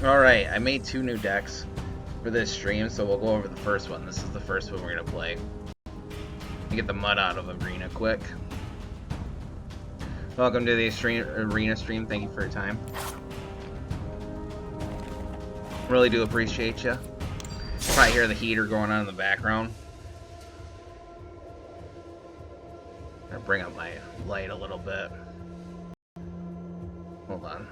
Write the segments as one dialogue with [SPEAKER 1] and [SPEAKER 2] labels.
[SPEAKER 1] Alright, I made 2 new decks for this stream, so we'll go over the first one. This is the first one we're going to play. Get the mud out of Arena quick. Welcome to the Arena stream. Thank you for your time. Really do appreciate you. Probably hear the heater going on in the background. I'm going to bring up my light a little bit. Hold on.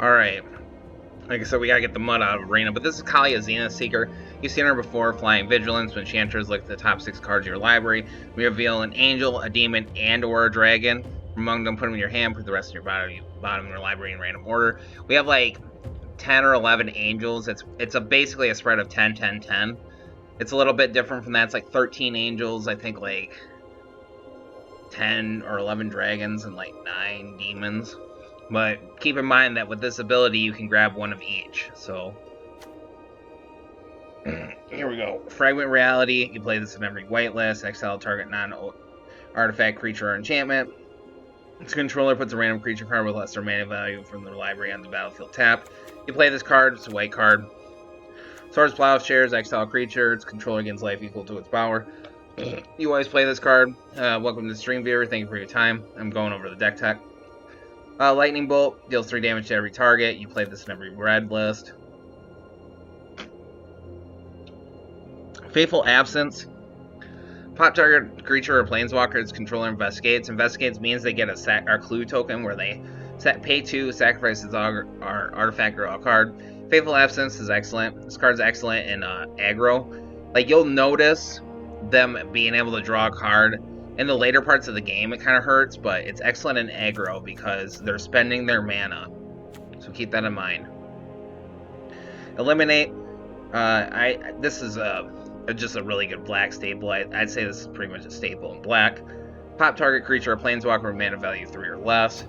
[SPEAKER 1] Alright. Like I said, we gotta get the mud out of Arena, but this is Kalia Zenith Seeker. You've seen her before, Flying Vigilance. When she enters, look at the top 6 cards of your library. We reveal an angel, a demon, and or a dragon. Among them, put them in your hand, put the rest in your bottom of your library in random order. We have like 10 or 11 angels. It's basically a spread of 10, 10, 10. It's a little bit different from that. It's like 13 angels, I think like 10 or 11 dragons, and like 9 demons. But keep in mind that with this ability, you can grab one of each. So, here we go. Fragment Reality. You play this in every whitelist. Exile target non-artifact, creature, or enchantment. Its controller puts a random creature card with lesser mana value from their library on the battlefield tap. You play this card. It's a white card. Swords Plowshares. Exile creature. Its controller gains life equal to its power. You always play this card. Welcome to the stream, viewer. Thank you for your time. I'm going over the deck tech. Lightning Bolt deals 3 damage to every target. You play this in every red list. Fateful Absence. Pop target creature or planeswalker its controller investigates. Investigates means they get a clue token where they pay 2, sacrifice its artifact or a card. Fateful Absence is excellent. This card's excellent in aggro. Like, you'll notice them being able to draw a card. In the later parts of the game, it kind of hurts, but it's excellent in aggro because they're spending their mana. So keep that in mind. Eliminate. This is just a really good black staple. I'd say this is pretty much a staple in black. Pop target creature or planeswalker with mana value 3 or less.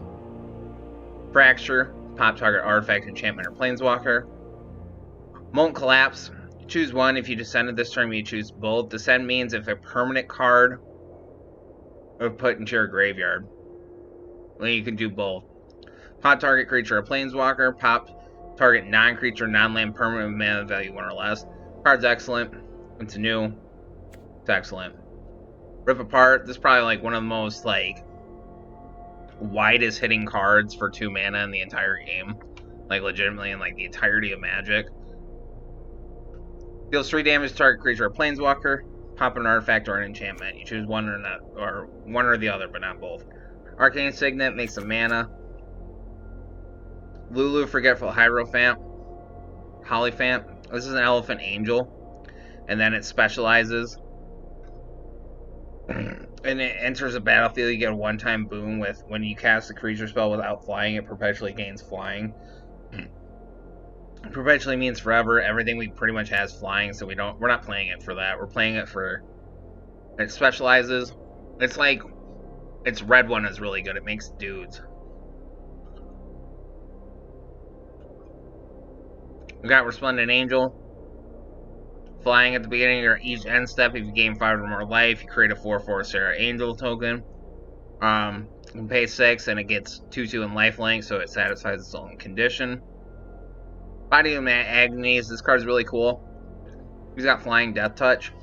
[SPEAKER 1] Fracture. Pop target artifact, enchantment, or planeswalker. Molten Collapse. Choose one. If you descended this turn, you choose both. Descend means if a permanent card or put into your graveyard. Well, you can do both. Pop target creature or planeswalker. Pop target non-creature, non-land permanent with mana value 1 or less. Card's excellent. It's new. It's excellent. Rip Apart. This is probably like one of the most like widest hitting cards for 2 mana in the entire game. Like legitimately in like the entirety of Magic. Deals 3 damage to target creature or planeswalker. Pop an artifact or an enchantment. You choose one or the other, but not both. Arcane Signet makes some mana. Lulu, Forgetful Hierophant. Hollyphant. This is an Elephant Angel. And then it specializes. And it enters a battlefield. You get a one-time boon with when you cast a creature spell without flying, it perpetually gains flying. Perpetually means forever. Everything we pretty much has flying, so we're not playing it for that. We're playing it for it specializes. It's like its red one is really good. It makes dudes. We got Resplendent Angel. Flying at the beginning of each end step. If you gain 5 or more life, you create a 4/4 Sarah Angel token. You can pay 6 and it gets 2/2 in lifelink, so it satisfies its own condition. Body of Agonies. This card's really cool. He's got Flying Death Touch.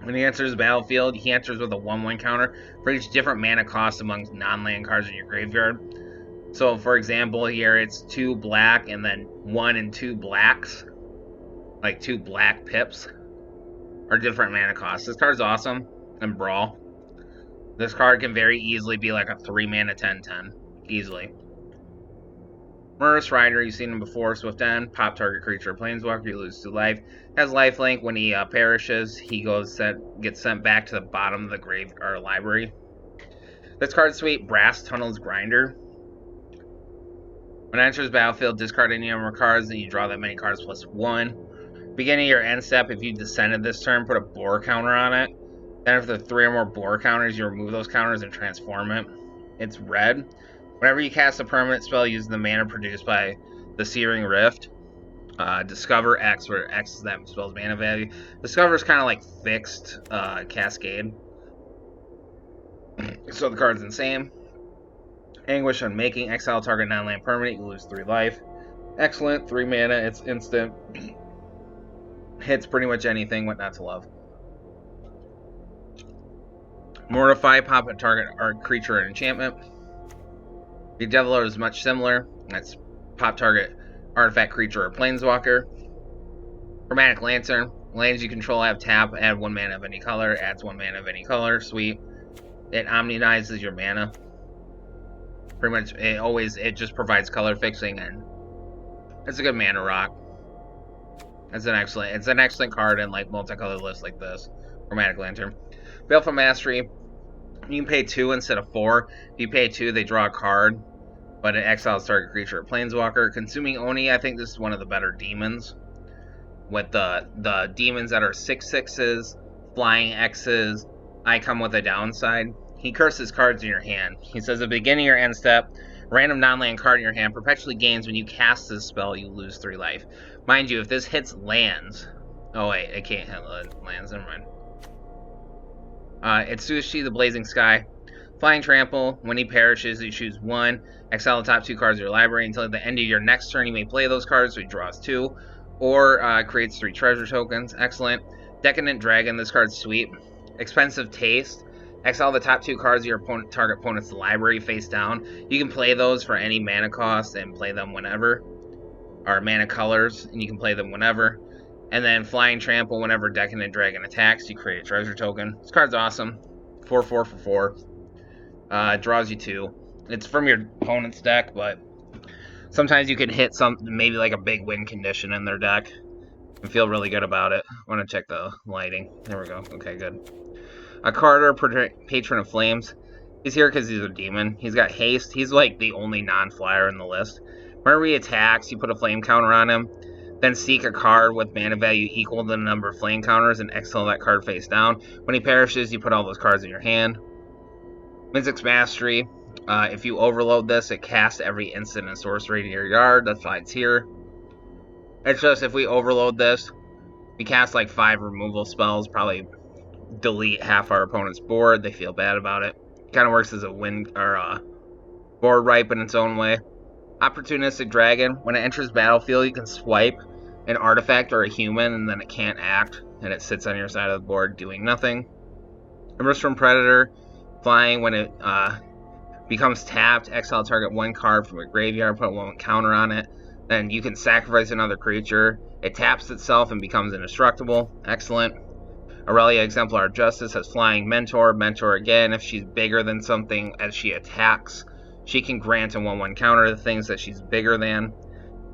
[SPEAKER 1] When he enters the battlefield, he enters with a 1/1 counter for each different mana cost among non-land cards in your graveyard. So, for example, here it's 2 black and then 1 and 2 blacks. Like 2 black pips are different mana costs. This card's awesome in Brawl. This card can very easily be like a 3 mana 10/10. Easily. Murderous Rider, you've seen him before. Swift End, pop target creature or planeswalker, you lose 2 life. Has lifelink. When he perishes, he gets sent back to the bottom of the grave or library. This card's sweet. Brass Tunnels Grinder. When it enters battlefield, discard any number of cards, and you draw that many cards plus 1. Beginning of your end step, if you descended this turn, put a boar counter on it. Then if there are 3 or more boar counters, you remove those counters and transform it. It's red. Whenever you cast a permanent spell using the mana produced by the Searing Rift, discover X, where X is that spell's mana value. Discover is kind of like fixed Cascade. So the card's insane. Anguish on making, exile target non-land permanent, you lose 3 life. Excellent, 3 mana, it's instant. Hits pretty much anything, what not to love. Mortify, pop a target art creature or enchantment. The Deviler is much similar. That's pop target artifact, creature, or planeswalker. Chromatic Lantern. Lands you control have tap, add 1 mana of any color, adds 1 mana of any color. Sweet. It omnionizes your mana. Pretty much, it just provides color fixing, and it's a good mana rock. It's an excellent card in like multicolored lists like this. Chromatic Lantern. Baleful Mastery. You can pay 2 instead of 4. If you pay 2, they draw a card, but it exiles target creature or planeswalker. Consuming Oni, I think this is one of the better demons. With the demons that are 6/6s, flying X's, I come with a downside. He curses cards in your hand. He says at the beginning of your end step, random non-land card in your hand perpetually gains when you cast this spell, you lose 3 life. Mind you, if this hits lands... Oh wait, it can't hit lands, never mind. It's Sushi, the Blazing Sky. Flying Trample. When he perishes, you choose 1. Exile the top 2 cards of your library. Until the end of your next turn, you may play those cards, so he draws 2. Or creates 3 treasure tokens. Excellent. Decadent Dragon. This card's sweet. Expensive Taste. Exile the top 2 cards of your target opponent's library face down. You can play those for any mana cost and play them whenever. Or mana colors, and you can play them whenever. And then Flying Trample, whenever Decadent Dragon attacks, you create a treasure token. This card's awesome. 4/4 for 4. Draws you 2. It's from your opponent's deck, but sometimes you can hit maybe like a big win condition in their deck and feel really good about it. I want to check the lighting. There we go. Okay, good. A Carter, Patron of Flames. He's here because he's a demon. He's got haste. He's like the only non-flyer in the list. Whenever he attacks, you put a flame counter on him. Then seek a card with mana value equal to the number of flame counters and exile that card face down. When he perishes, you put all those cards in your hand. Mystic's Mastery. If you overload this, it casts every instant and sorcery to your yard. That's why it's here. It's just if we overload this, we cast like 5 removal spells, probably delete half our opponent's board. They feel bad about it. Kind of works as a win or a board wipe in its own way. Opportunistic Dragon. When it enters battlefield, you can swipe an artifact or a human, and then it can't act, and it sits on your side of the board doing nothing. Emerson Predator. Flying. When it becomes tapped, exile target 1 card from a graveyard, put 1 counter on it. Then you can sacrifice another creature. It taps itself and becomes indestructible. Excellent. Aurelia Exemplar of Justice has Flying Mentor. Mentor again. If she's bigger than something as she attacks, she can grant a 1/1 counter to things that she's bigger than.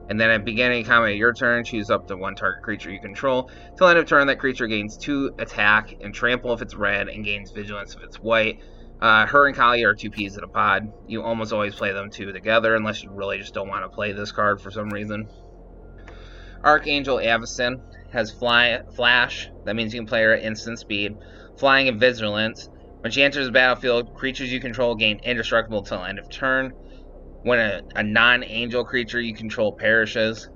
[SPEAKER 1] And then at beginning of combat of your turn, choose up to 1 target creature you control. Till end of turn, that creature gains 2 attack and trample if it's red, and gains vigilance if it's white. Her and Kali are 2 peas in a pod. You almost always play them 2 together, unless you really just don't want to play this card for some reason. Archangel Avacyn has Flash. That means you can play her at instant speed. Flying and Vigilance. When she enters the battlefield, creatures you control gain indestructible till end of turn. When a non-angel creature you control perishes,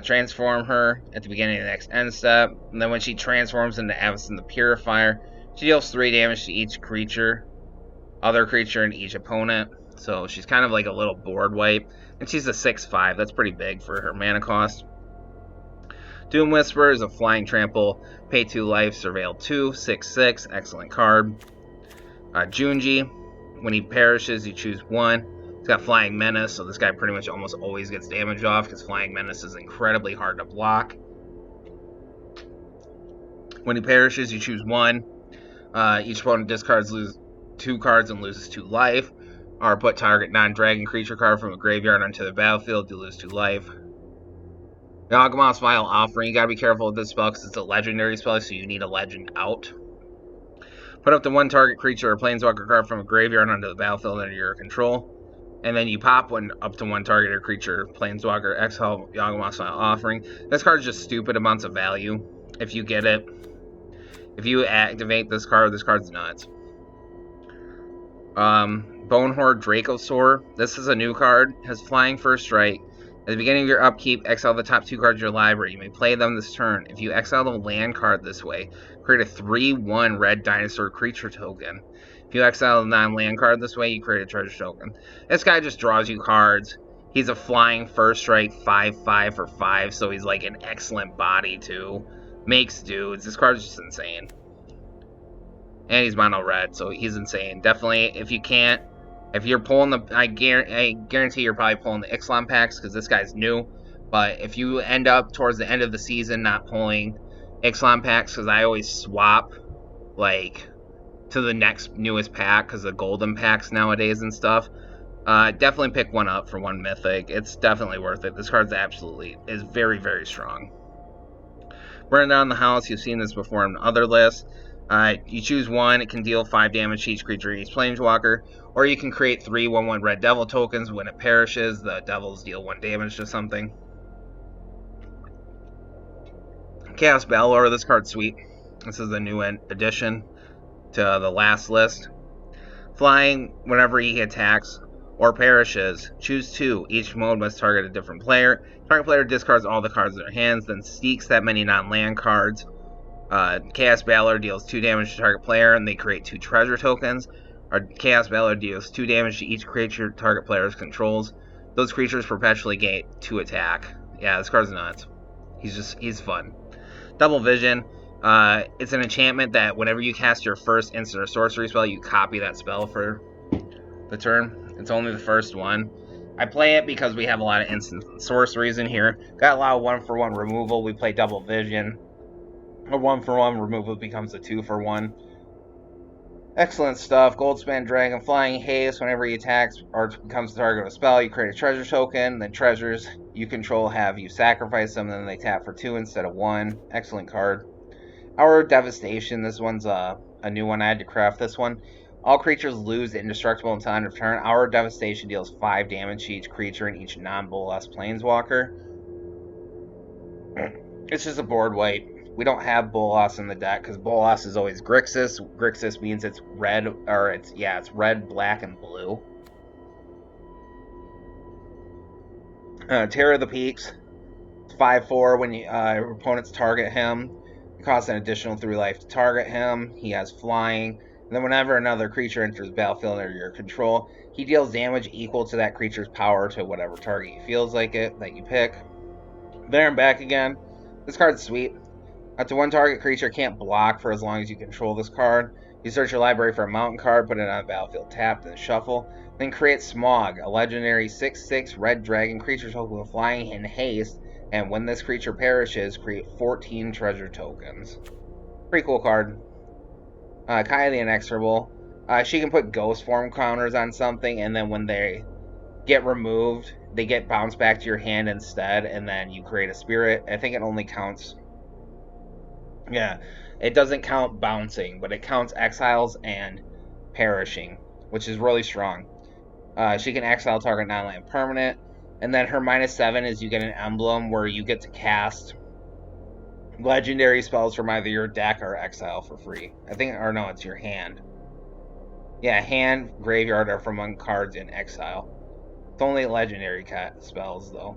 [SPEAKER 1] transform her at the beginning of the next end step. And then when she transforms into Avacyn the Purifier, she deals 3 damage to each other creature and each opponent. So she's kind of like a little board wipe. And she's a 6/5. That's pretty big for her mana cost. Doom Whisperer is a Flying Trample. Pay 2 life, Surveil 2, 6/6. Excellent card. Junji. When he perishes, you choose 1. He's got Flying Menace, so this guy pretty much almost always gets damage off because Flying Menace is incredibly hard to block. When he perishes, you choose 1. Each opponent discards 2 cards and loses 2 life. Or put target non-dragon creature card from a graveyard onto the battlefield, you lose 2 life. Yawgmoth's Vile Offering. You gotta be careful with this spell because it's a legendary spell, so you need a legend out. Put up to 1 target creature or planeswalker card from a graveyard onto the battlefield under your control. And then you pop one up to one target or creature, Planeswalker, Exile, Yawgmoth's Offering. This card is just stupid amounts of value. If you get it, if you activate this card's nuts. Bonehorde Dracosaur. This is a new card. Has flying first strike. At the beginning of your upkeep, exile the top 2 cards of your library. You may play them this turn. If you exile a land card this way, create a 3/1 red dinosaur creature token. If you exile a non-land card this way, you create a treasure token. This guy just draws you cards. He's a flying first strike 5/5 for 5, so he's like an excellent body too. Makes dudes. This card's just insane. And he's mono red, so he's insane. Definitely, if you're pulling the, I guarantee you're probably pulling the Ixalan packs because this guy's new. But if you end up towards the end of the season not pulling Ixalan packs, because I always swap like to the next newest pack because of golden packs nowadays and stuff, definitely pick one up for one mythic. It's definitely worth it. This card's is very, very strong. Burn down the house. You've seen this before in other lists. You choose one, it can deal 5 damage to each creature each Planeswalker, or you can create 3 1/1 red devil tokens. When it perishes, the devils deal 1 damage to something. Chaos Balor, this card's sweet. This is the new addition to the last list. Flying, whenever he attacks or perishes, choose 2. Each mode must target a different player. Target player discards all the cards in their hands, then seeks that many non-land cards. Chaos Balor deals 2 damage to target player, and they create 2 treasure tokens. Or Chaos Balor deals 2 damage to each creature target players controls. Those creatures perpetually gain 2 attack. Yeah, this card's nuts. He's fun. Double Vision. It's an enchantment that whenever you cast your first instant or sorcery spell, you copy that spell for the turn. It's only the first one. I play it because we have a lot of instant sorceries in here. Got a lot of 1/1 removal. We play Double Vision. A 1/1 removal becomes a 2/1. Excellent stuff. Goldspan Dragon, Flying Haste. Whenever he attacks or becomes the target of a spell, you create a treasure token. Then treasures you control have you sacrifice them, then they tap for 2 instead of 1. Excellent card. Our Devastation. This one's a new one. I had to craft this one. All creatures lose indestructible until end of turn. Our Devastation deals 5 damage to each creature and each non-Bolas Planeswalker. It's just a board wipe. We don't have Bolas in the deck because Bolas is always Grixis. Grixis means it's red, or it's red, black, and blue. Terror of the Peaks. It's 5/4 when your opponents target him. It costs an additional 3 life to target him. He has flying. And then whenever another creature enters the battlefield under your control, he deals damage equal to that creature's power to whatever target he feels like it that you pick. There and back again. This card's sweet. Up to 1 target creature can't block for as long as you control this card. You search your library for a mountain card, put it on the battlefield tapped, and shuffle. Then create Smog, a legendary 6/6 red dragon creature token with flying and haste. And when this creature perishes, create 14 treasure tokens. Pretty cool card. Kaya the Inexorable. She can put ghost form counters on something, and then when they get removed, they get bounced back to your hand instead, and then you create a spirit. I think it only counts... Yeah, it doesn't count bouncing, but it counts exiles and perishing, which is really strong. She can exile target non-land permanent, and then her -7 is you get an emblem where you get to cast legendary spells from either your deck or exile for free. I think, or no, it's your hand. Yeah, hand, graveyard, or from among cards in exile. It's only legendary spells, though.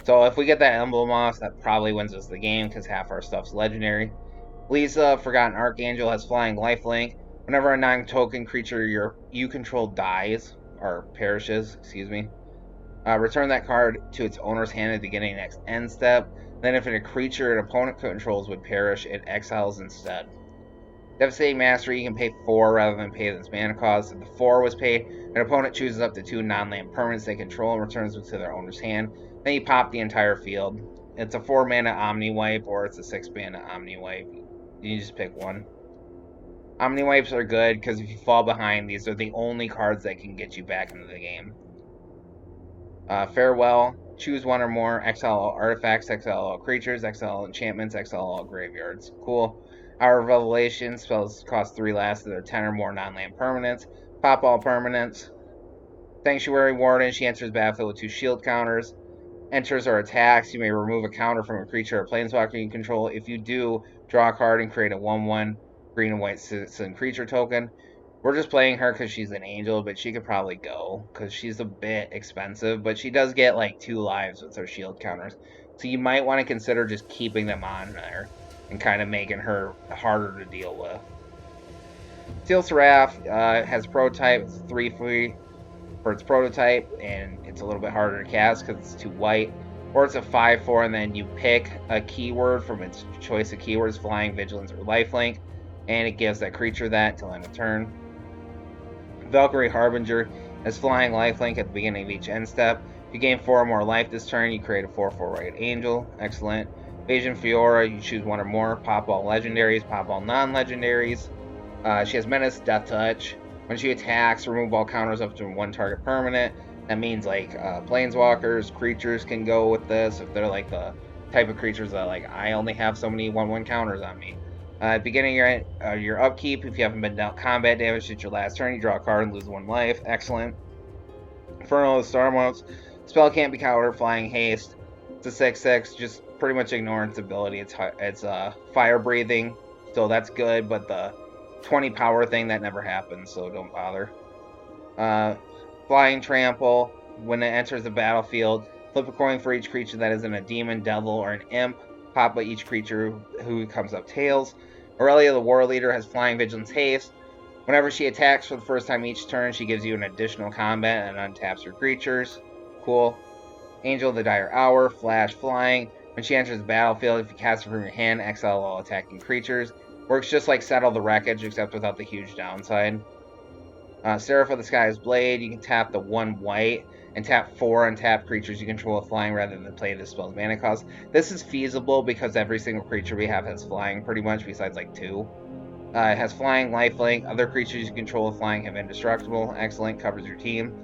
[SPEAKER 1] So if we get that emblem off, that probably wins us the game, because half our stuff's legendary. Lisa, Forgotten Archangel, has flying lifelink. Whenever a non-token creature you control dies, or perishes, return that card to its owner's hand at the beginning of the next end step. Then if a creature an opponent controls would perish, it exiles instead. Devastating Mastery, you can pay 4 rather than pay its mana cost. If the 4 was paid, an opponent chooses up to 2 non-land permanents they control and returns them to their owner's hand. Then you pop the entire field. It's a 4 mana Omni Wipe, or it's a 6 mana Omni Wipe. You just pick one. Omni Wipes are good because if you fall behind, these are the only cards that can get you back into the game. Farewell. Choose one or more. Exile all artifacts, exile all creatures, exile all enchantments, exile all graveyards. Cool. Hour of Revelation. Spells cost 3 last. There are 10 or more non-land permanents. Pop all permanents. Sanctuary Warden, she enters the battlefield with 2 shield counters. Enters or attacks, you may remove a counter from a creature or planeswalker you control. If you do, draw a card and create a 1/1 green and white citizen creature token. We're just playing her because she's an angel, but she could probably go because she's a bit expensive, but she does get like 2 lives with her shield counters. So you might want to consider just keeping them on there and kind of making her harder to deal with. Steel Seraph has a prototype. It's 3 free for its prototype, and it's a little bit harder to cast because it's too white. Or it's a 5/4, and then you pick a keyword from its choice of keywords, flying, vigilance, or lifelink, and it gives that creature that till end of turn. Valkyrie Harbinger has flying, lifelink at the beginning of each end step. If you gain 4 or more life this turn, you create a 4/4 white angel. Excellent. Invasion Fiora, you choose 1 or more. Pop all legendaries, pop all non-legendaries. She has Menace, Death Touch. When she attacks, remove all counters up to 1 target permanent. That means like planeswalkers, creatures can go with this if they're like the type of creatures that like I only have so many 1/1 counters on me. At the beginning of your upkeep, if you haven't been dealt combat damage at your last turn, you draw a card and lose 1 life. Excellent. Infernal of the Starmounts. Spell can't be countered, flying haste. It's a 6/6, just pretty much ignore its ability. It's fire breathing, so that's good, but the 20 power thing, that never happens, so don't bother. Flying Trample. When it enters the battlefield, flip a coin for each creature that isn't a demon, devil, or an imp. Pop at each creature who comes up tails. Aurelia, the War Leader, has Flying, Vigilance, Haste. Whenever she attacks for the first time each turn, she gives you an additional combat and untaps her creatures. Cool. Angel of the Dire Hour, Flash, Flying. When she enters the battlefield, if you cast her from your hand, exile all attacking creatures. Works just like Settle the Wreckage, except without the huge downside. Seraph of the Sky's Blade, you can tap the 1 white and tap 4 untapped creatures you control with flying rather than play this spell's mana cost. This is feasible because every single creature we have has flying pretty much, besides like 2. It has flying, lifelink. Other creatures you control with flying have indestructible. Excellent, covers your team.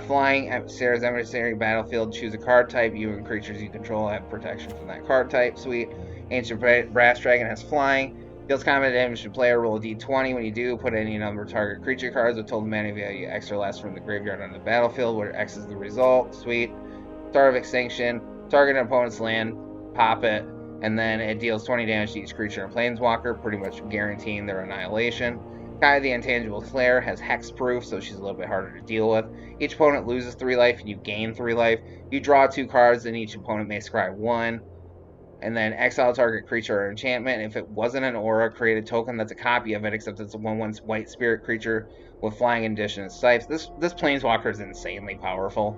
[SPEAKER 1] Flying at Sarah's Emissary battlefield, choose a card type. You and creatures you control have protection from that card type. Sweet. Ancient Brass Dragon has flying. Deals combat damage to player, roll a d20. When you do, put any number of target creature cards with total mana value X or less from the graveyard on the battlefield, where X is the result. Sweet. Star of Extinction. Target an opponent's land, pop it, and then it deals 20 damage to each creature and planeswalker, pretty much guaranteeing their annihilation. Kai, the Intangible Slayer, has hexproof, so she's a little bit harder to deal with. Each opponent loses 3 life, and you gain 3 life. You draw 2 cards, and each opponent may scry 1. And then exile target creature or enchantment. If it wasn't an aura, create a token that's a copy of it, except it's a 1/1 white spirit creature with flying in addition to Scythe. This planeswalker is insanely powerful.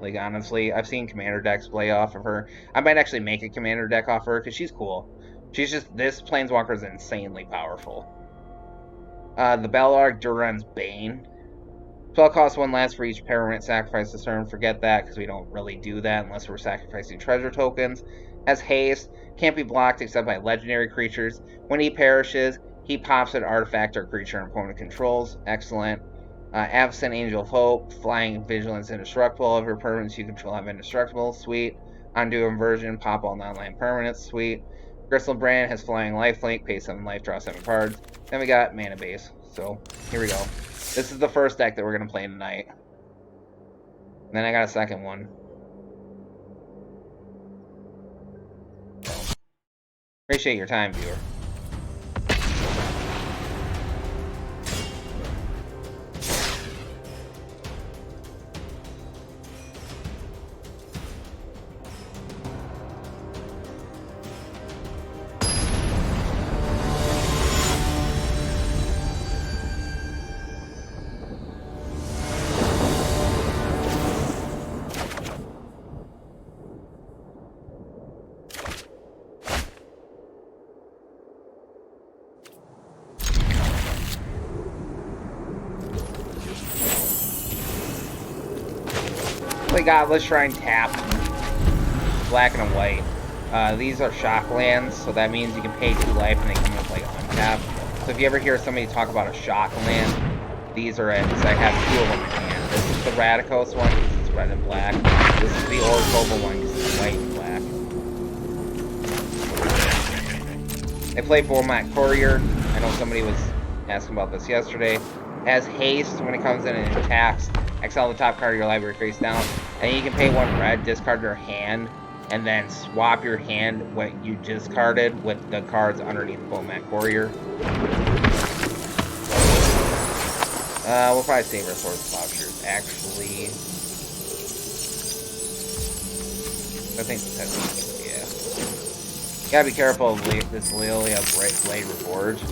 [SPEAKER 1] Like, honestly, I've seen commander decks play off of her. I might actually make a commander deck off her, because she's cool. This planeswalker is insanely powerful. The Balrog Duran's Bane. Spell costs 1 less for each permanent sacrifice this turn. Forget that, because we don't really do that unless we're sacrificing treasure tokens. Has haste, can't be blocked except by legendary creatures. When he perishes, he pops an artifact or creature an opponent controls. Excellent. Absent Angel of Hope, flying, vigilance, indestructible. All of your permanents you control have indestructible. Sweet. Undo Inversion, pop all non-land permanents. Sweet. Gristlebrand has flying, lifelink, pay 7 life, draw 7 cards. Then we got Mana Base. So, here we go. This is the first deck that we're going to play tonight. And then I got a second one. Appreciate your time, viewer. Godless Shrine tapped. Black and a white. These are shock lands, so that means you can pay 2 life and they come with like untapped. So if you ever hear somebody talk about a shock land, these are it. So I have 2 of them in hand. This is the Radicos one, because it's red and black. This is the Oracova one, because it's white and black. I play Bormat Courier. I know somebody was asking about this yesterday. It has haste when it comes in and attacks. exile the top card of your library face down, and you can pay 1 red, discard your hand, and then swap your hand what you discarded with the cards underneath Bowman Courier. We'll probably save our Swords and Plowshares. Actually, I think that's, yeah. Gotta be careful of this Lilia Blade Reforged,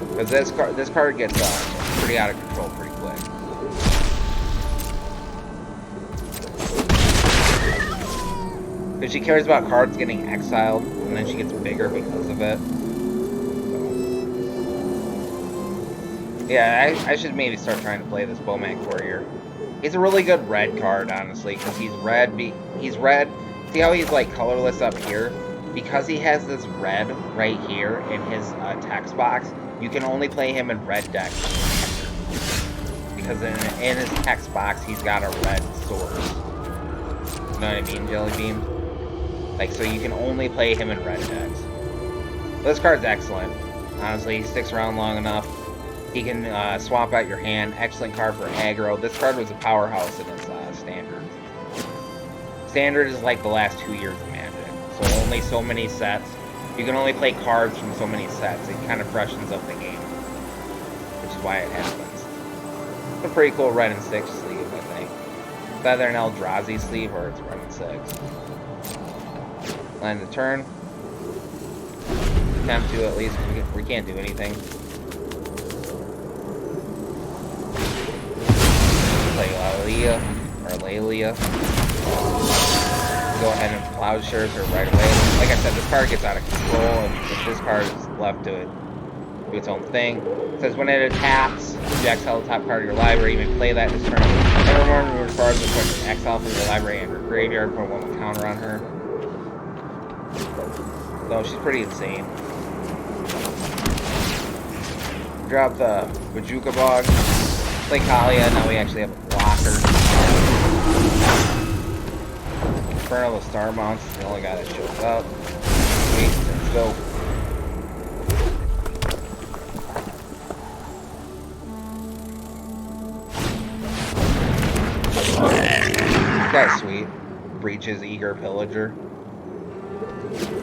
[SPEAKER 1] because this card gets pretty out of control pretty quick. Because she cares about cards getting exiled, and then she gets bigger because of it. Yeah, I should maybe start trying to play this Bowman Courier. He's a really good red card, honestly, because he's red. He's red. See how he's like colorless up here? Because he has this red right here in his text box, you can only play him in red decks. Because in his text box, he's got a red sword. You know what I mean, Jelly Beam? Like, so you can only play him in red decks. This card's excellent. Honestly, he sticks around long enough. He can swap out your hand. Excellent card for aggro. This card was a powerhouse in its standard. Standard is like the last 2 years of Magic. So only so many sets. You can only play cards from so many sets. It kind of freshens up the game. Which is why it happens. It's a pretty cool red and 6 sleeve, I think. It's either an Eldrazi sleeve or it's red and 6. Land the turn. Attempt to at least. We can't do anything. Lelia. Go ahead and Plowshares her right away. Like I said, this card gets out of control, and if this card is left to do its own thing. It says when it attacks, you exile the top card of your library. You may play that this turn. Everyone removes cards with put exile from your library and your graveyard. Put 1 counter on her. So she's pretty insane. Drop the Bajuka Bog. Play Kalia, now we actually have a blocker. Infernal the Star Mounts is the only guy that shows up. Wait, let's go. This guy's sweet. Breaches Eager Pillager.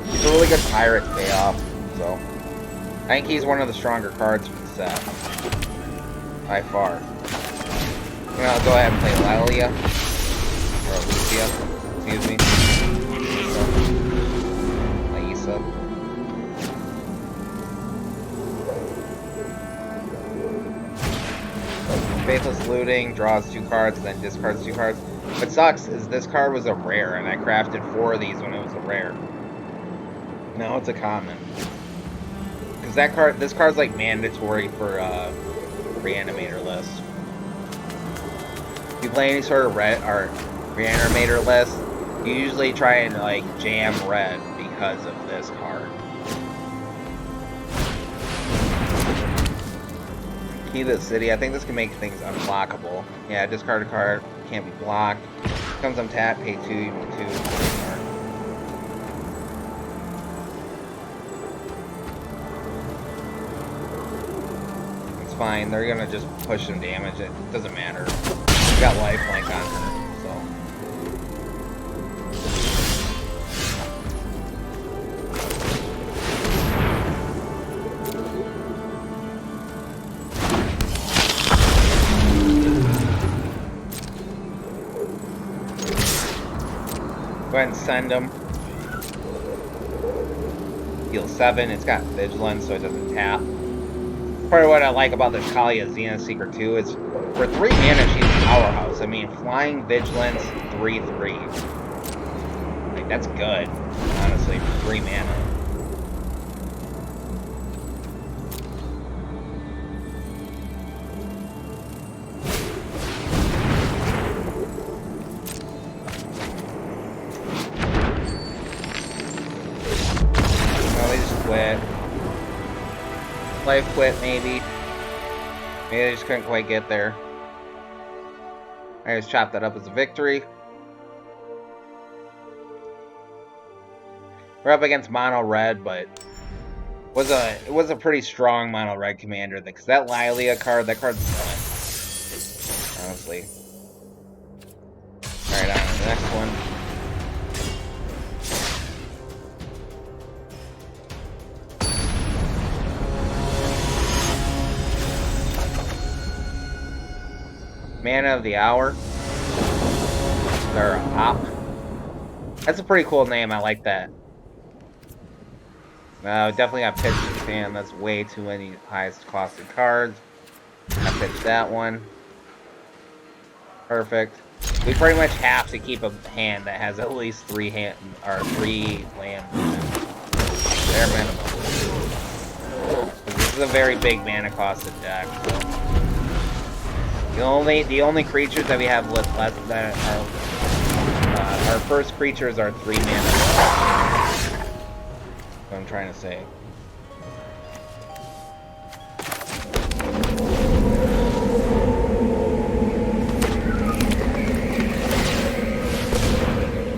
[SPEAKER 1] He's a really good pirate payoff, so I think he's one of the stronger cards from the set. By far. I'm gonna go ahead and play Lilia. Or Lucia. Excuse me. Aisa. Faithless Looting, draws 2 cards, then discards 2 cards. What sucks is this card was a rare, and I crafted 4 of these when it was a rare. Now it's a common. Because this card's like mandatory for Reanimator list. If you play any sort of red or Reanimator list, you usually try and like jam red because of this card. Key to the City. I think this can make things unblockable. Yeah, discard a card, can't be blocked. Comes untapped, pay 2, you move 2. It's fine. They're gonna just push some damage. It doesn't matter. We got lifelink on her, so. Go ahead and send them. Heal 7. It's got Vigilance, so it doesn't tap. Part of what I like about this Kalia Zenith Seeker too is for 3 mana she's a powerhouse. I mean, flying Vigilance 3/3. Like that's good, honestly, for 3 mana. Life quit, maybe. Maybe I just couldn't quite get there. I just chopped that up as a victory. We're up against mono red, but it was a pretty strong mono red commander because that Lilia card, that card's done. Honestly. honestly. Alright, on to the next one. Mana of the Hour. Or Op. That's a pretty cool name, I like that. Definitely got pitched to Japan. That's way too many highest costed cards. I pitched that one. Perfect. We pretty much have to keep a hand that has at least 3 land bare minimum. This is a very big mana costed deck. So. The only creatures that we have left that are our first creatures are 3 mana. What I'm trying to say.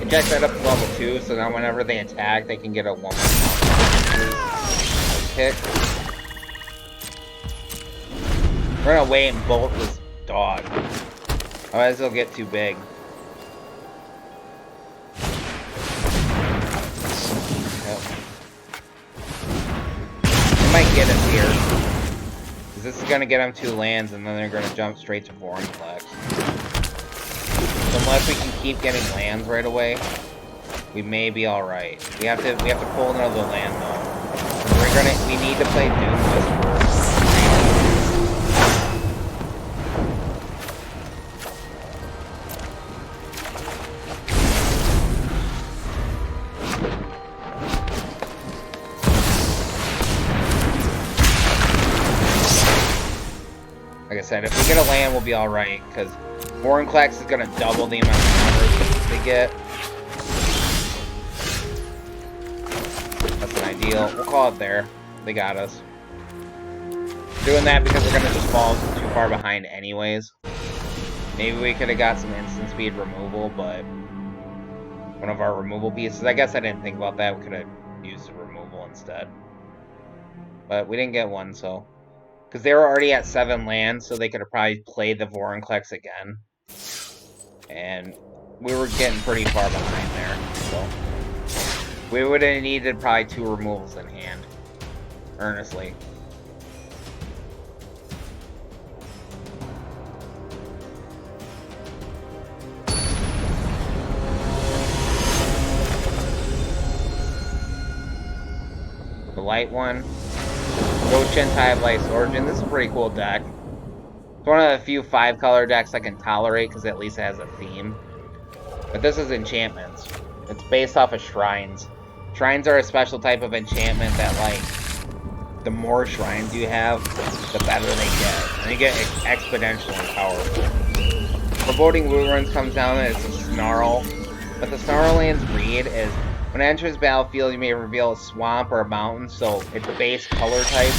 [SPEAKER 1] Jack that up to level 2, so now whenever they attack, they can get a 1 hit. We're gonna wait and bolt this dog. Otherwise, they'll get too big. Yep. They might get us here. Because this is gonna get them 2 lands, and then they're gonna jump straight to Vorinclex. Unless we can keep getting lands right away, we may be all right. We have to pull another land though. We need to play Doom Whisperer. Like I said, if we get a land, we'll be all right because Vorinclex is going to double the amount of counters they get. That's an ideal. We'll call it there. They got us. Doing that because we're going to just fall too far behind anyways. Maybe we could have got some instant speed removal, but one of our removal pieces. I guess I didn't think about that. We could have used the removal instead. But we didn't get one, so. Because they were already at 7 lands, so they could have probably played the Vorinclex again. And we were getting pretty far behind there, so. We would have needed probably 2 removals in hand. Earnestly. The light one. Goshentai of Life's Origin. This is a pretty cool deck. It's one of the few 5-color decks I can tolerate because at least it has a theme. But this is enchantments. It's based off of shrines. Shrines are a special type of enchantment that, like, the more shrines you have, the better they get. And they get exponentially powerful. Foreboding Woodruns comes down and it's a Snarl. But the Snarland's read is, when it enters battlefield, you may reveal a swamp or a mountain, so it's a base color type.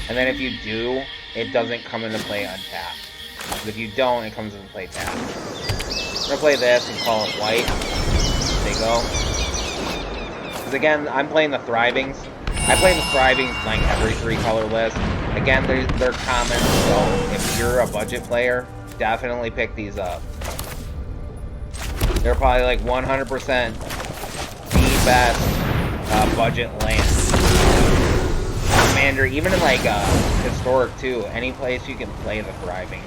[SPEAKER 1] And then if you do, it doesn't come into play untapped. But if you don't, it comes into play tapped. I'm gonna play this and call it white. There you go. Because again, I'm playing the Thrivings. I play the Thrivings like every 3-color list. Again, they're common, so if you're a budget player, definitely pick these up. They're probably like 100% the best budget land. Commander, even in like Historic too, any place you can play the Thrivings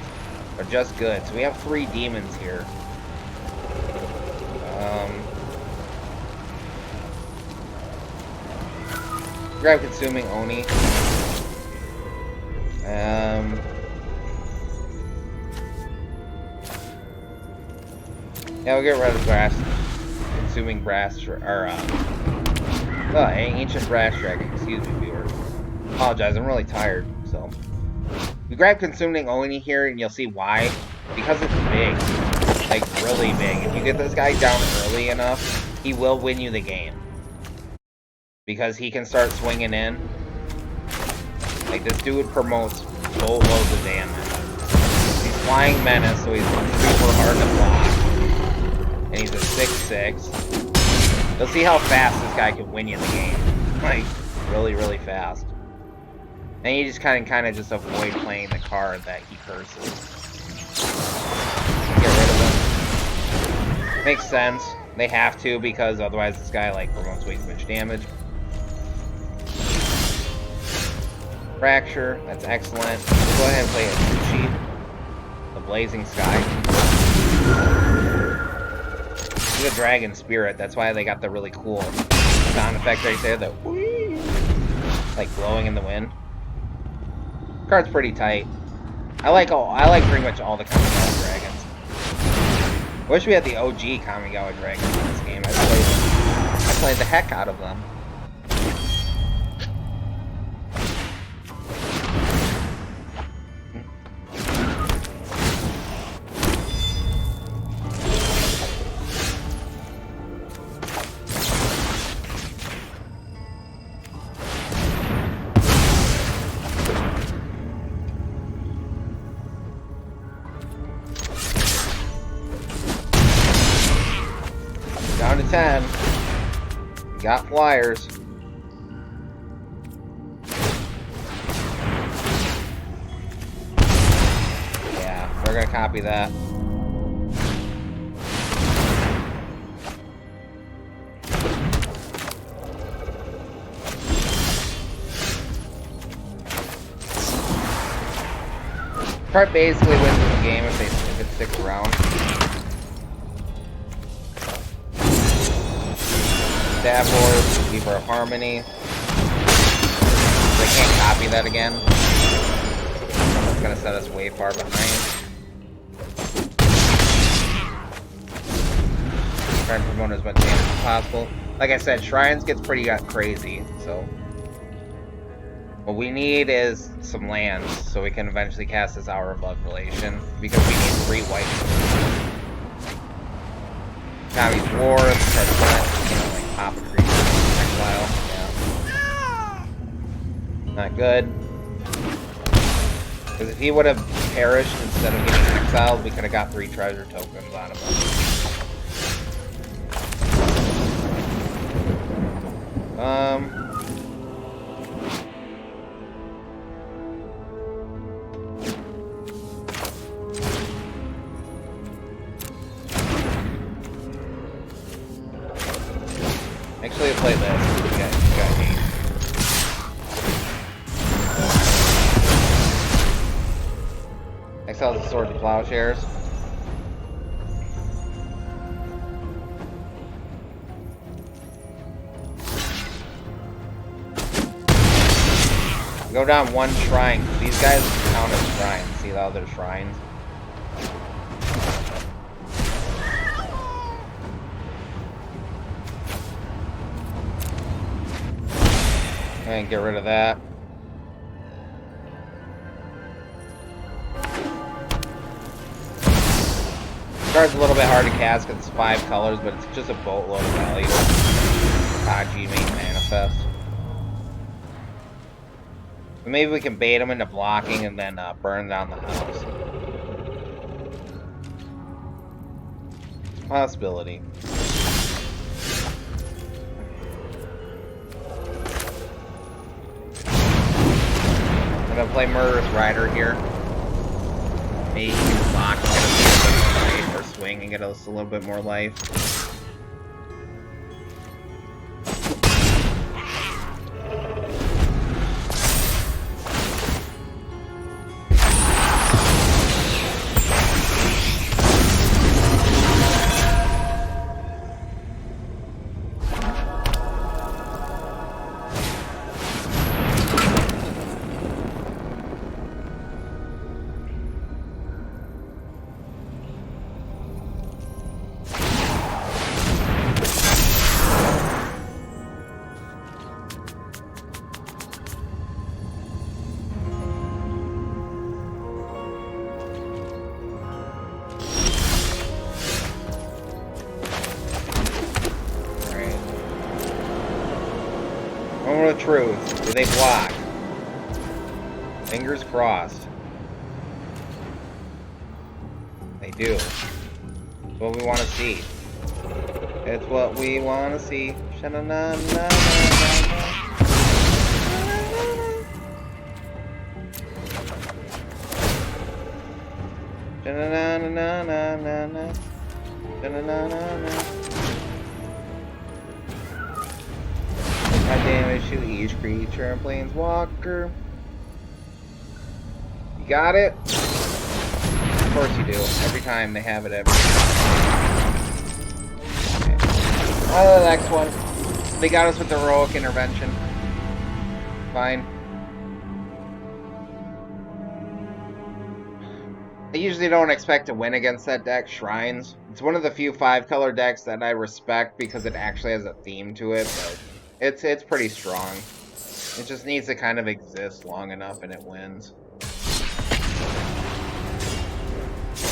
[SPEAKER 1] are just good. So we have 3 demons here. Grab Consuming Oni. Yeah, we'll get rid of Brass. Consuming Brass, Ancient Brass Dragon, excuse me, viewers. Apologize, I'm really tired, so. We grab Consuming Oni here, and you'll see why. Because it's big. Like, really big. If you get this guy down early enough, he will win you the game. Because he can start swinging in. Like, this dude promotes boatloads of damage. He's Flying Menace, so he's super hard to block. And he's a 6/6. You'll see how fast this guy can win you the game. Like, really, really fast. And you just kind of just avoid playing the card that he curses. Makes sense. They have to, because otherwise this guy like promotes way too much damage. Fracture, that's excellent. We'll go ahead and play a Tucci. The Blazing Sky. This is a Dragon Spirit, that's why they got the really cool sound effect right there, the whee, like blowing in the wind. Card's pretty tight. I like pretty much all the Kamigawa dragons. Wish we had the OG Kamigawa dragons in this game. I played the heck out of them. Down to 10. Got flyers. Yeah, we're gonna copy that. Card basically wins the game if it sticks around. Stab Lord, Keeper of Harmony. They can't copy that again. It's gonna set us way far behind. Try and promote as much damage as possible. Like I said, Shrines gets pretty crazy, so what we need is some lands so we can eventually cast this Hour of Love Relation, because we need 3 whites. Kami's War, pop a creature exile. Yeah. Not good. Because if he would have perished instead of getting exiled, we could have got 3 treasure tokens out of him. Actually, play this. You got 8. Exile the Sword of Plowshares. Go down 1 shrine. These guys count as shrines. See the other shrines? And get rid of that. This card's a little bit hard to cast because it's 5 colors, but it's just a boatload of value. Kaji main manifest. But maybe we can bait them into blocking and then burn down the house. Possibility. I'm gonna play Murderous Rider here. Maybe he can block and get us a little bit more life, or swing and get us a little bit more life. Moment of truth. Do they block? Fingers crossed. They do. It's what we want to see. It's what we want to see. Na-na-na-na-na. Add damage to each creature and planeswalker. You got it? Of course you do. Every time they have it every time. Okay. The next one. They got us with the heroic intervention. Fine. I usually don't expect to win against that deck, Shrines. It's one of the few 5-color decks that I respect because it actually has a theme to it, but it's pretty strong. It just needs to kind of exist long enough and it wins.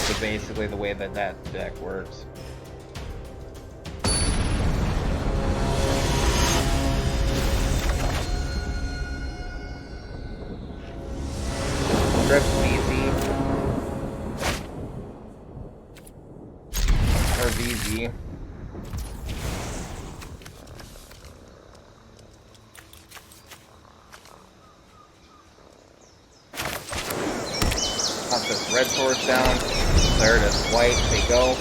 [SPEAKER 1] That's basically the way that deck works. Drift VZ. Or VZ. Pop this red source down. Declare it as white. They go.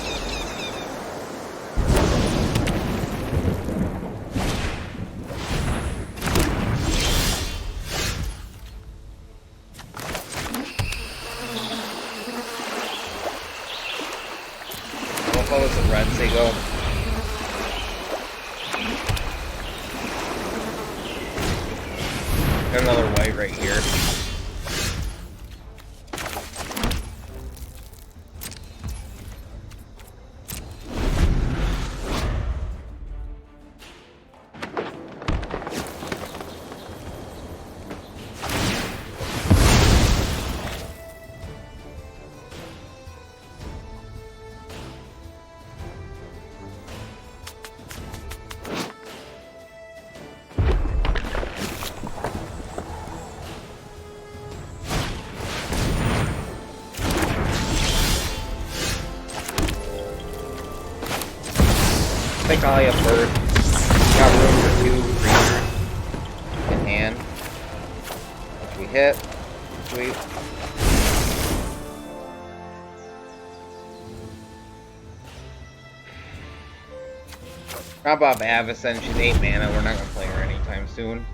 [SPEAKER 1] We'll call this a red. They go. Got another white right here. I think I'll have first. Got room for 2 creatures in hand. Which we hit. Sweet. How about Avacyn? She's 8 mana. We're not gonna play her anytime soon.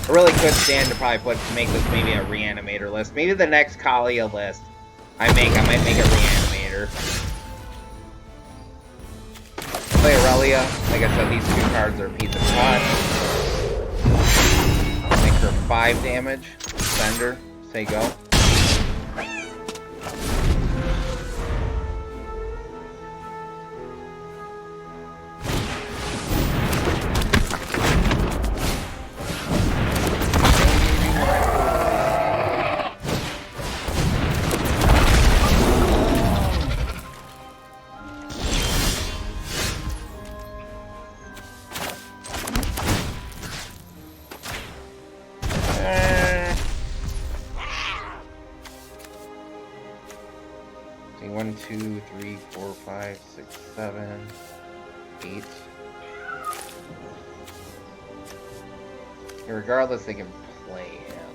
[SPEAKER 1] I really could stand to probably make this maybe a reanimator list. Maybe the next Kalia list I might make a reanimator. Play Aurelia. Like I said, these 2 cards are a piece of pot. Make her 5 damage. Send her. Say go. See, 1, 2, 3, 4, 5, 6, 7, 8. Regardless, they can play him.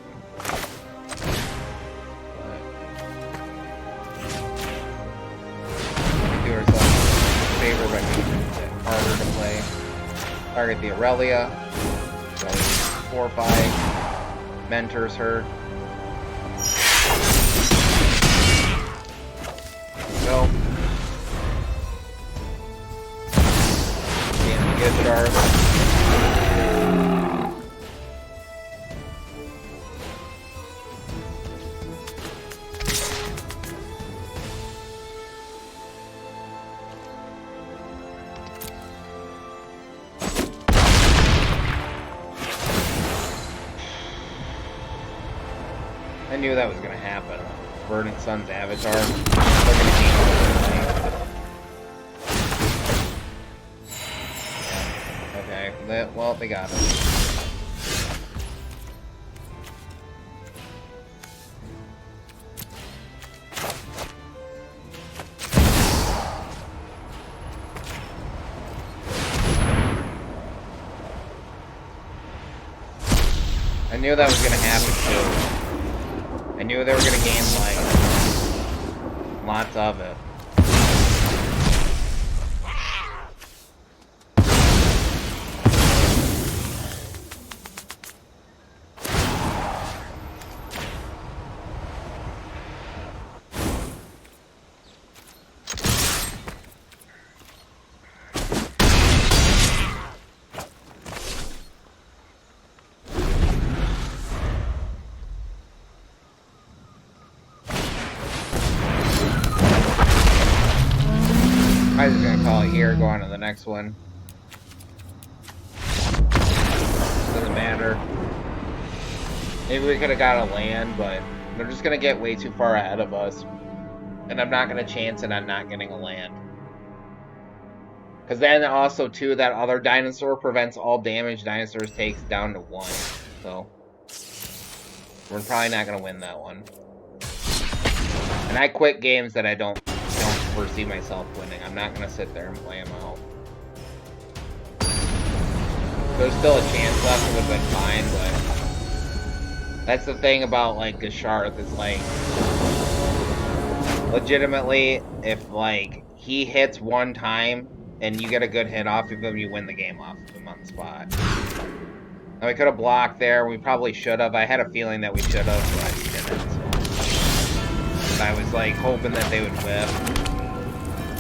[SPEAKER 1] But do ourselves a favor by making it harder to play. Target the Aurelia. So 4, 5. Mentors her. Go. Damn, good Charles. I knew that was going to happen. Verdant Sun's Avatar. They're going to okay, well, they got it. I knew that was going to happen too. I knew they were going to gain life. Lots of it. I'm just gonna call it here, go on to the next one. Doesn't matter. Maybe we could have got a land, but they're just gonna get way too far ahead of us. And I'm not gonna chance it on not getting a land. Because then also, too, that other dinosaur prevents all damage dinosaurs takes down to 1. So, we're probably not gonna win that one. And I quit games that I don't foresee myself winning. I'm not gonna sit there and play them out. There's still a chance left, it would have been fine, but that's the thing about like Gasharth is like legitimately if like he hits one time and you get a good hit off of him, you win the game off of him on the spot. Now we could have blocked there, we probably should have. I had a feeling that we should have, but we didn't. So. I was like hoping that they would whip.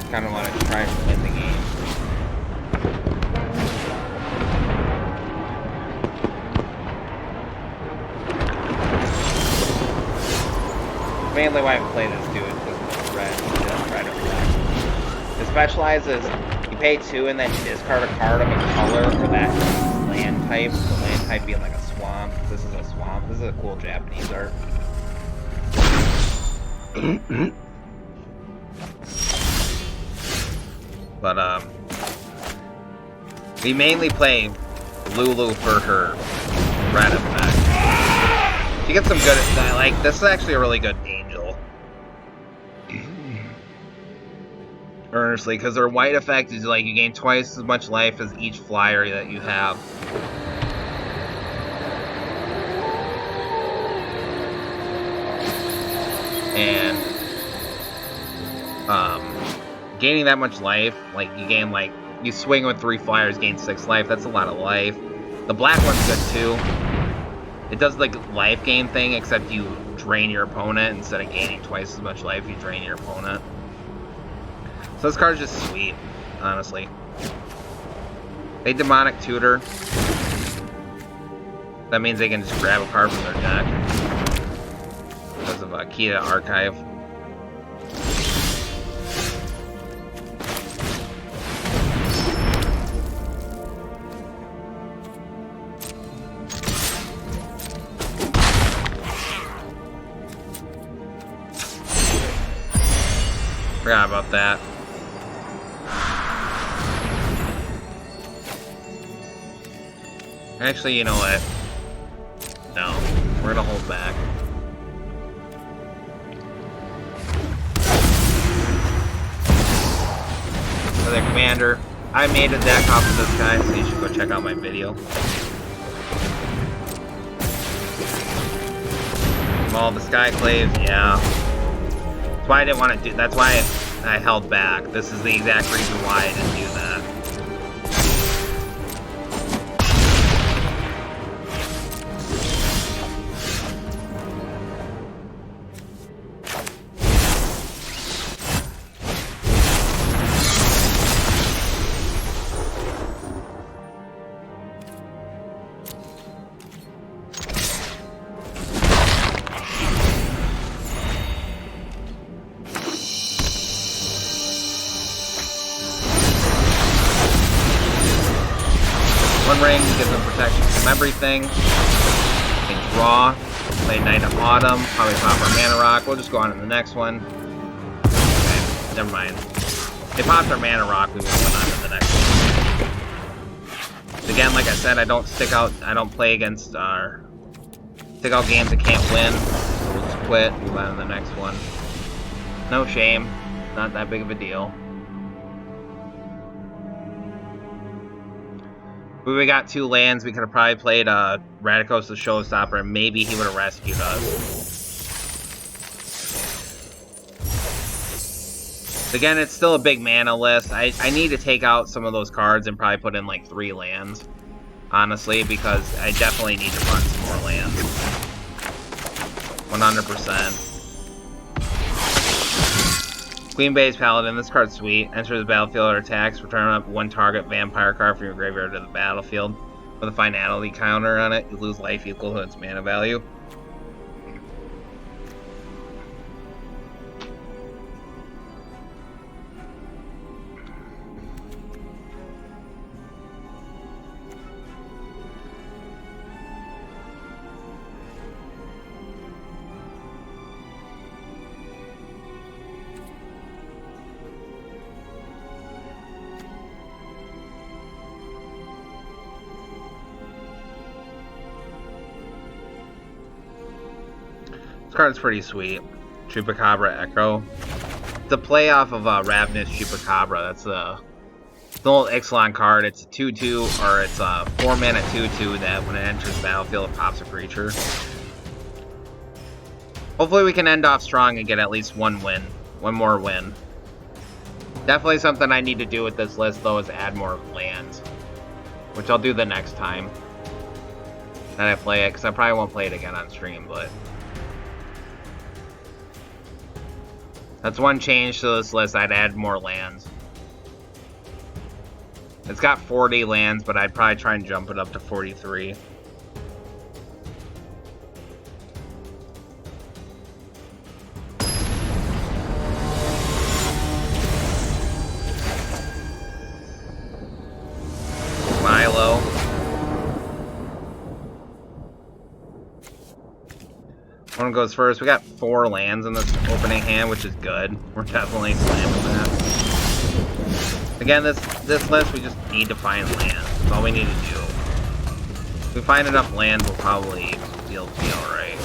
[SPEAKER 1] Kind of wanted to try and win the game. Mainly why I play this dude because it's red. Just try to protect. The specialize is you pay 2 and then you discard a card of a color for that land type. The land type being like a swamp. This is a swamp. This is a cool Japanese art. But, we mainly play Lulu for her red effect. She gets some good, like, this is actually a really good angel. Earnestly, because her white effect is, like, you gain twice as much life as each flyer that you have. And, gaining that much life, like, you gain, like, you swing with 3 flyers, gain 6 life, that's a lot of life. The black one's good, too. It does, like, life gain thing, except you drain your opponent. Instead of gaining twice as much life, you drain your opponent. So this card's just sweet, honestly. They Demonic Tutor. That means they can just grab a card from their deck. Because of Key to Archive. Forgot about that. Actually, you know what? No, we're gonna hold back. Another commander. I made a deck off of this guy, so you should go check out my video. All the Skyclaves, yeah. That's why I didn't want to do. That's why I held back. This is the exact reason why I didn't do that. One ring gives them protection from everything. They draw, play Knight of Autumn, probably pop our Mana Rock. We'll just go on to the next one. Okay, never mind. They popped our Mana Rock, we will go on to the next one. Again, like I said, I don't play against stick out games that can't win. So we'll just quit, move on to the next one. No shame, not that big of a deal. We got 2 lands, we could have probably played Radicos the Showstopper, and maybe he would have rescued us. Again, it's still a big mana list. I need to take out some of those cards and probably put in like 3 lands. Honestly, because I definitely need to run some more lands. 100%. Queen Base Paladin, this card's sweet. Enters the battlefield or attacks, return up 1 target vampire card from your graveyard to the battlefield. With a finality counter on it, you lose life equal to its mana value. This card's pretty sweet. Chupacabra Echo. It's a play off of Ravenous Chupacabra. That's the old Ixalan card. It's a 2/2, or it's a 4-mana 2/2 that when it enters the battlefield, it pops a creature. Hopefully we can end off strong and get at least one win. One more win. Definitely something I need to do with this list, though, is add more lands. Which I'll do the next time that I play it, because I probably won't play it again on stream, but... that's one change to this list. I'd add more lands. It's got 40 lands, but I'd probably try and jump it up to 43. Milo. One goes first. We got 4 lands in this opening hand, which is good. We're definitely slamming that. Again, this list, we just need to find lands. That's all we need to do. If we find enough lands, we'll probably be alright.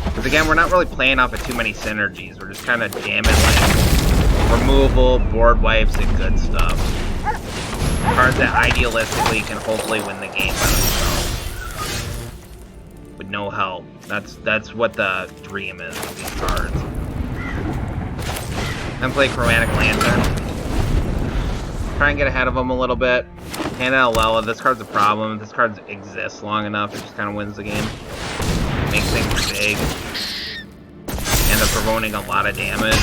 [SPEAKER 1] Because again, we're not really playing off of too many synergies. We're just kind of jamming like removal, board wipes, and good stuff. Cards that idealistically can hopefully win the game by themselves. With no help. That's what the dream is with these cards. Then play Chromatic Lantern. Try and get ahead of them a little bit. Hand out Alela. This card's a problem. If this card exists long enough, it just kind of wins the game. Makes things big. End up provoking a lot of damage.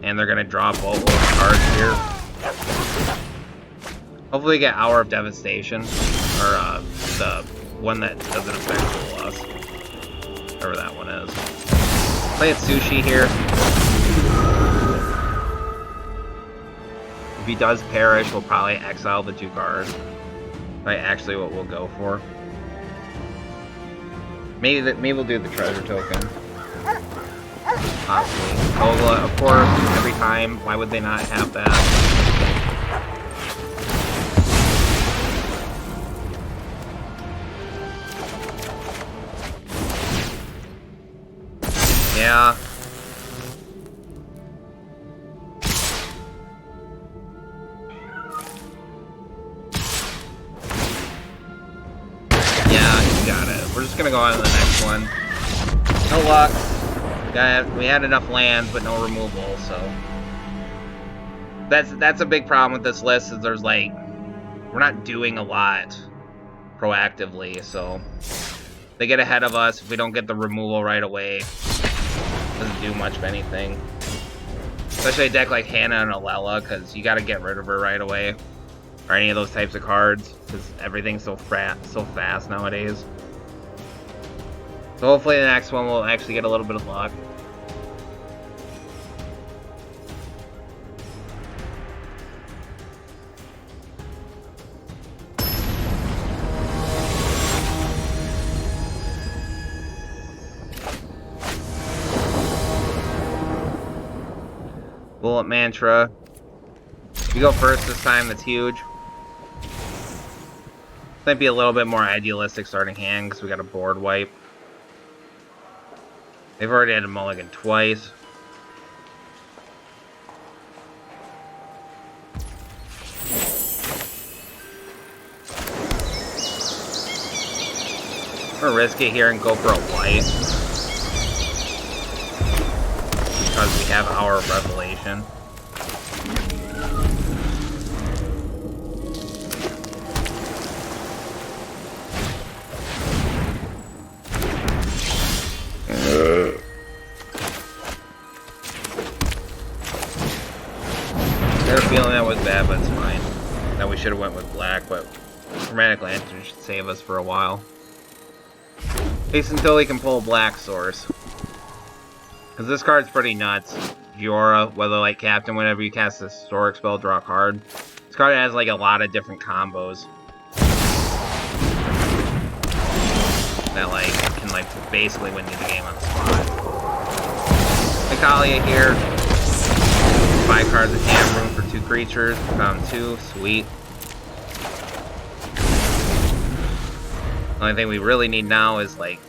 [SPEAKER 1] And they're going to draw both those cards here. Hopefully we get Hour of Devastation. Or the one that doesn't affect us. Whatever that one is. Play it Sushi here. If he does perish, we'll probably exile the 2 cards. That's actually what we'll go for. Maybe we'll do the treasure token. Possibly. Kola, of course, every time. Why would they not have that? Yeah. Yeah, you got it. We're just gonna go on to the next one. No luck. We had enough lands, but no removal, so... That's a big problem with this list, is there's like... we're not doing a lot proactively, so... they get ahead of us. If we don't get the removal right away, doesn't do much of anything. Especially a deck like Hannah and Alela, because you got to get rid of her right away. Or any of those types of cards, because everything's so fast nowadays. So hopefully the next one will actually get a little bit of luck. Bullet Mantra. You go first this time, that's huge. Might be a little bit more idealistic starting hand because we got a board wipe. They've already had a mulligan twice. I'm gonna risk it here and go for a white. have Hour of Revelation. I had a feeling that was bad, but it's fine. Now we should have went with black, but Chromatic Lantern should save us for a while. At least until he can pull a black source. Because this card's pretty nuts. Giora, Weatherlight Captain, whenever you cast a historic spell, draw a card. This card has like a lot of different combos. That like can like basically win you the game on the spot. Natalia here. 5 cards of hand, room for 2 creatures. Found 2, sweet. The only thing we really need now is like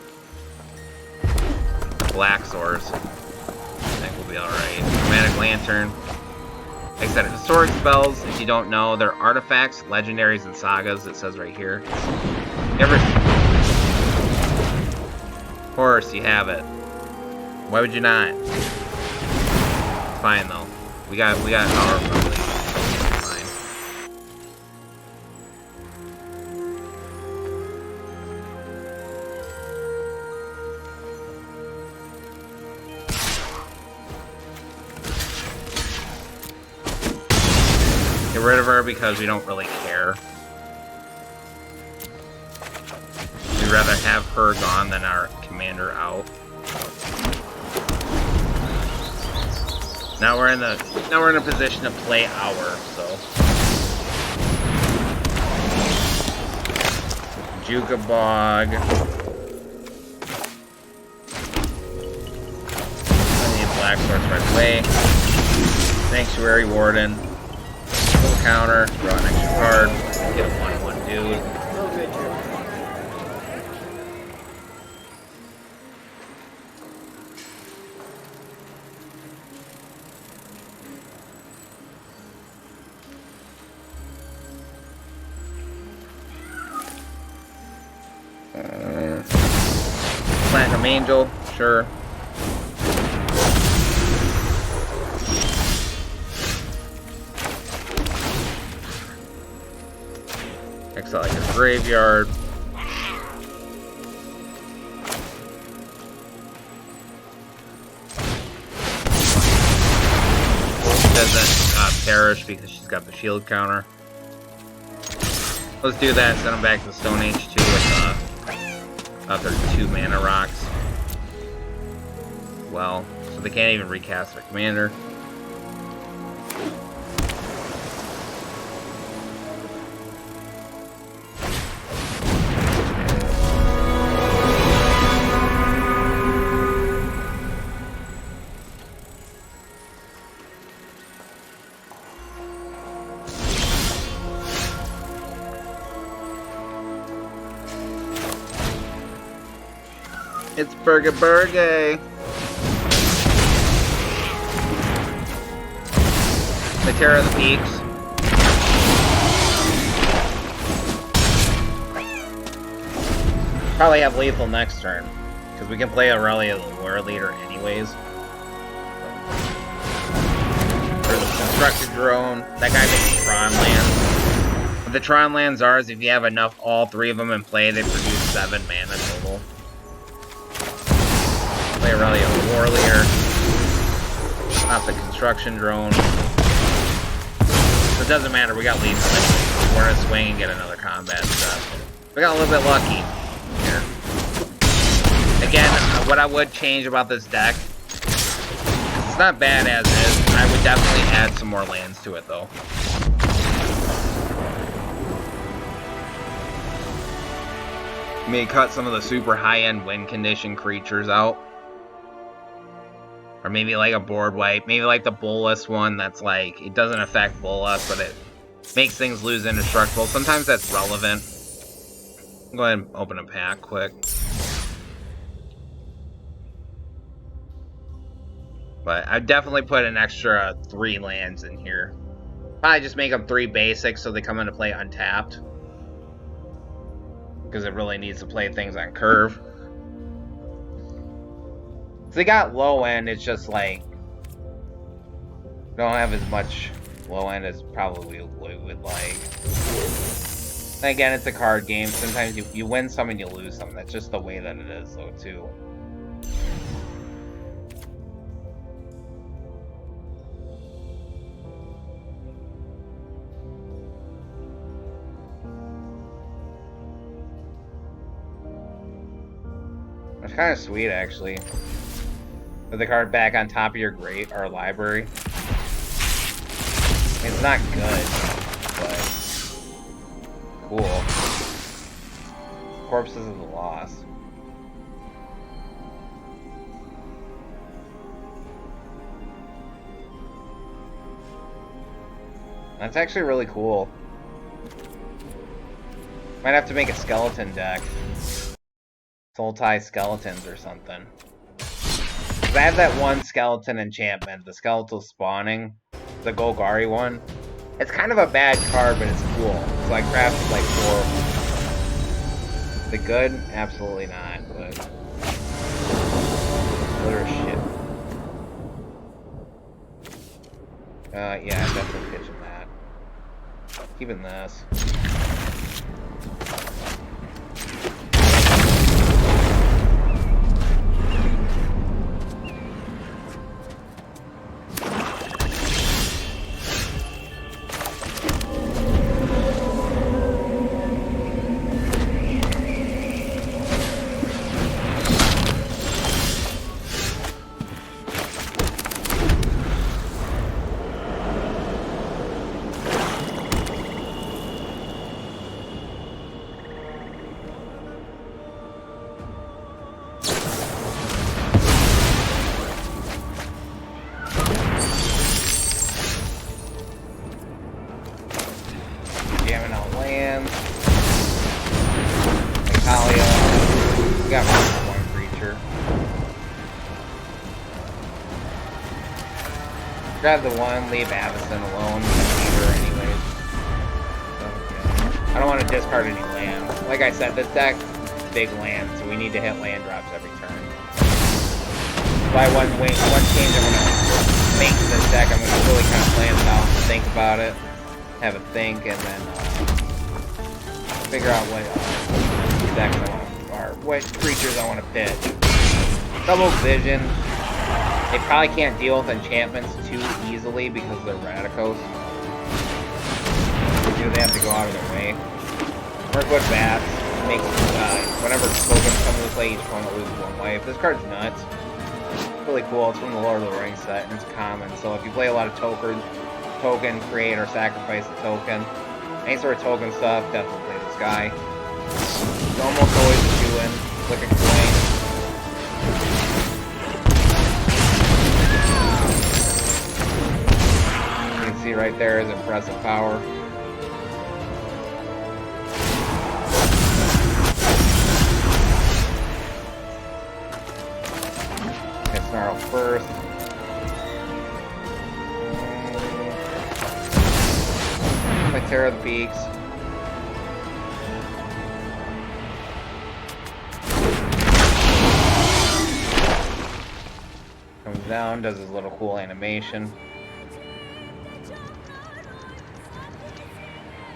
[SPEAKER 1] black source. I think we'll be alright. Chromatic Lantern. Like I said, historic spells, if you don't know, they're artifacts, legendaries, and sagas, it says right here. Of course, you have it. Why would you not? It's fine though. We got our probably. Fine. Get rid of her because we don't really care. We'd rather have her gone than our commander out. Now we're in a position to play Hour, so Jukabog. I need black source right away. Sanctuary Warden. Little counter, draw an extra card, get a 1/1 dude. Platinum Angel, sure. Exile like a graveyard. Doesn't perish because she's got the shield counter. Let's do that. Send them back to the Stone Age 2 with other 2 mana rocks. Well, so they can't even recast their commander. It's Burger Burger. The Terror of the Peaks. Probably have lethal next turn, because we can play Aurelia the Lore Leader anyways. There's a Constructed Drone. That guy makes Tron lands. What the Tron lands are is if you have enough, all 3 of them in play, they produce 7 mana total. Play Aurelia the War Leader. Not the Construction Drone. So it doesn't matter, we got lethal anyway. We're gonna swing and get another combat stuff. We got a little bit lucky here. Again, what I would change about this deck, it's not bad as is. I would definitely add some more lands to it though. Maybe cut some of the super high-end win condition creatures out. Or maybe like a board wipe. Maybe like the Bolas one that's like, it doesn't affect Bolas, but it makes things lose indestructible. Sometimes that's relevant. Go ahead and open a pack quick. But I'd definitely put an extra 3 lands in here. Probably just make them 3 basics so they come into play untapped. Because it really needs to play things on curve. So they got low end, it's just like Don't have as much low end as probably we would like. And again, it's a card game. Sometimes you win some and you lose some. That's just the way that it is, though, too. It's kind of sweet, actually. Put the card back on top of your grate or library. It's not good, but cool. Corpses of the Lost. That's actually really cool. Might have to make a skeleton deck. Soul Tie Skeletons or something. Cause I have that one skeleton enchantment, the skeletal spawning, the Golgari one. It's kind of a bad card, but it's cool. So I crafted like 4 of them. Is it good? Absolutely not, but utter shit. Yeah, I'm definitely pitching that. Keeping this. Grab the one, leave Avison alone, leave her anyways. So, I don't want to discard any land. Like I said, this deck, big land, so we need to hit land drops every turn. By one change I'm going to make to this deck, I'm going to really kind of plan it out, think about it, have a think, and then figure out what decks I want, or what creatures I want to pitch. Double Vision. They probably can't deal with enchantments too easily because they're Radicos. They have to go out of their way. Mirkwood Bats makes whenever tokens come into play, each opponent loses 1 life. This card's nuts. It's really cool. It's from the Lord of the Rings set, and it's common. So if you play a lot of token, create or sacrifice a token, any sort of token stuff, definitely play this guy. It's almost always a 2-in. Click a coin. See right there is impressive power. Get Snarl first. Play Terror of the Peaks. Comes down, does his little cool animation.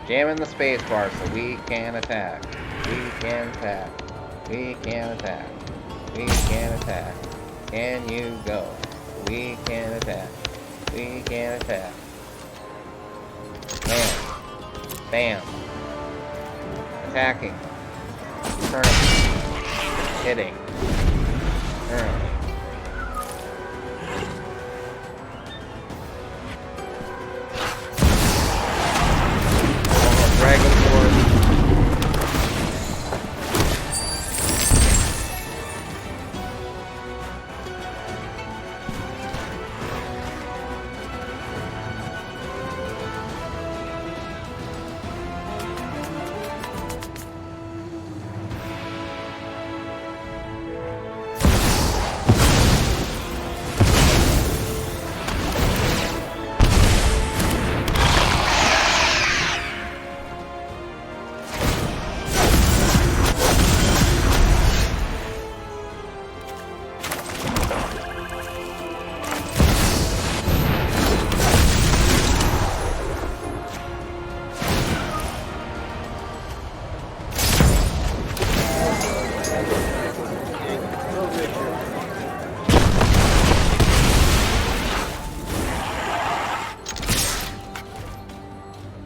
[SPEAKER 1] Jamming the space bar so we can attack. We can attack. We can attack. We can attack. Can you go? We can attack. We can attack. Bam. Bam. Attacking. Turning. Hitting. Turning. Dragon Force.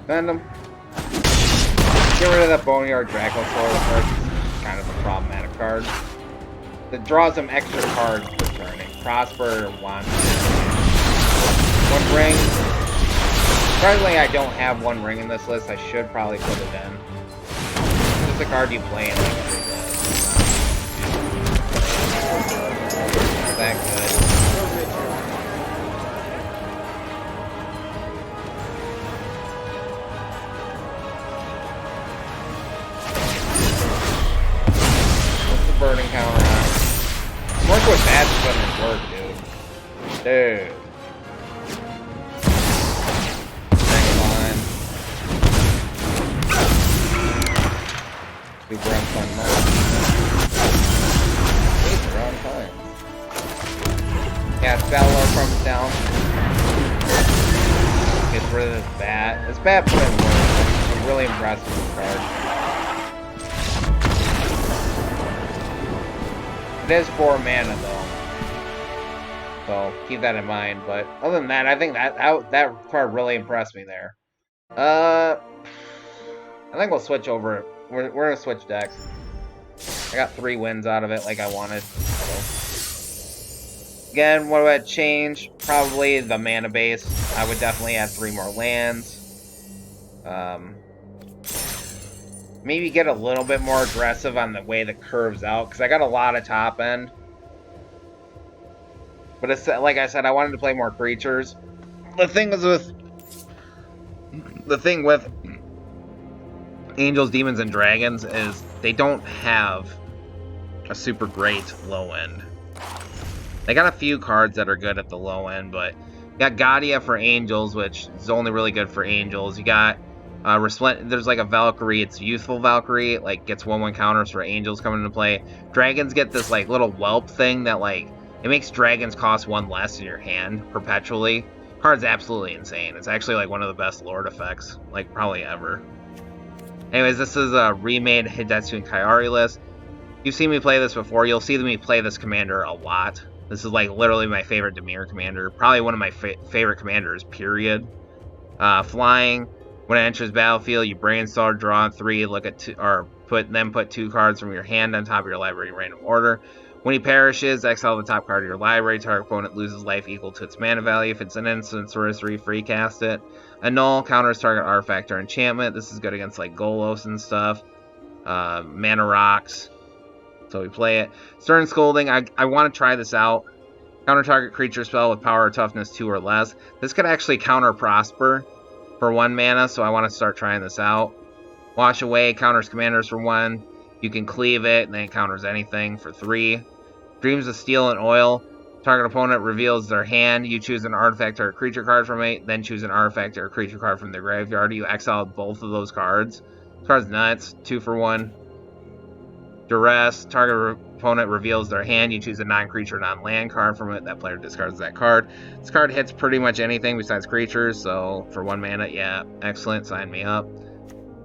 [SPEAKER 1] Send him. Get rid of that Boneyard Dracosaur card. Kind of a problematic card. It draws some extra cards per turning. Prosper, one ring. Surprisingly, I don't have one ring in this list. I should probably put it in. It's just a card you play in like every list. Not that good. What's the burning counter on? Work with that doesn't work, dude. Dude. Second line. Super unfun mode. These are on time. Yeah, Spellor from down. Gets rid of this bat. This bat put in work. I'm really impressed with this card. It is 4 mana though, so keep that in mind. But other than that, I think that card really impressed me there. I think we'll switch over. We're gonna switch decks. I got 3 wins out of it, like I wanted. So. Again, what would I change? Probably the mana base. I would definitely add 3 more lands. Maybe get a little bit more aggressive on the way the curves out, because I got a lot of top end. But it's like I said, I wanted to play more creatures. The thing with Angels, Demons, and Dragons is they don't have a super great low end. They got a few cards that are good at the low end, but you got Gadia for Angels, which is only really good for Angels. You got there's like a Valkyrie, it's Youthful Valkyrie, it like gets 1/1 counters for Angels coming into play. Dragons get this like little whelp thing that like, it makes dragons cost 1 less in your hand perpetually. Card's absolutely insane. It's actually like one of the best Lord effects, like probably ever. Anyways, this is a remade Hidetsu and Kayari list. You've seen me play this before, you'll see me play this commander a lot. This is like literally my favorite Dimir commander, probably one of my favorite commanders, period. Flying. When it enters battlefield, you brainstorm, draw 3, look at 2, or put 2 cards from your hand on top of your library in random order. When he perishes, exile the top card of your library. Target opponent loses life equal to its mana value. If it's an instant sorcery, free cast it. Annul counters target artifact or enchantment. This is good against like Golos and stuff. Mana rocks. So we play it. Stern Scolding. I want to try this out. Counter target creature spell with power or toughness 2 or less. This could actually counter Prosper for 1 mana, so I want to start trying this out. Wash Away counters commanders for 1. You can cleave it, and then it counters anything for 3. Dreams of Steel and Oil. Target opponent reveals their hand. You choose an artifact or a creature card from it, then choose an artifact or a creature card from the graveyard. You exile both of those cards. This card's nuts. 2 for 1. Duress. Target opponent reveals their hand. You choose a non-creature, non-land card from it. That player discards that card. This card hits pretty much anything besides creatures, so for 1 mana, yeah, excellent. Sign me up.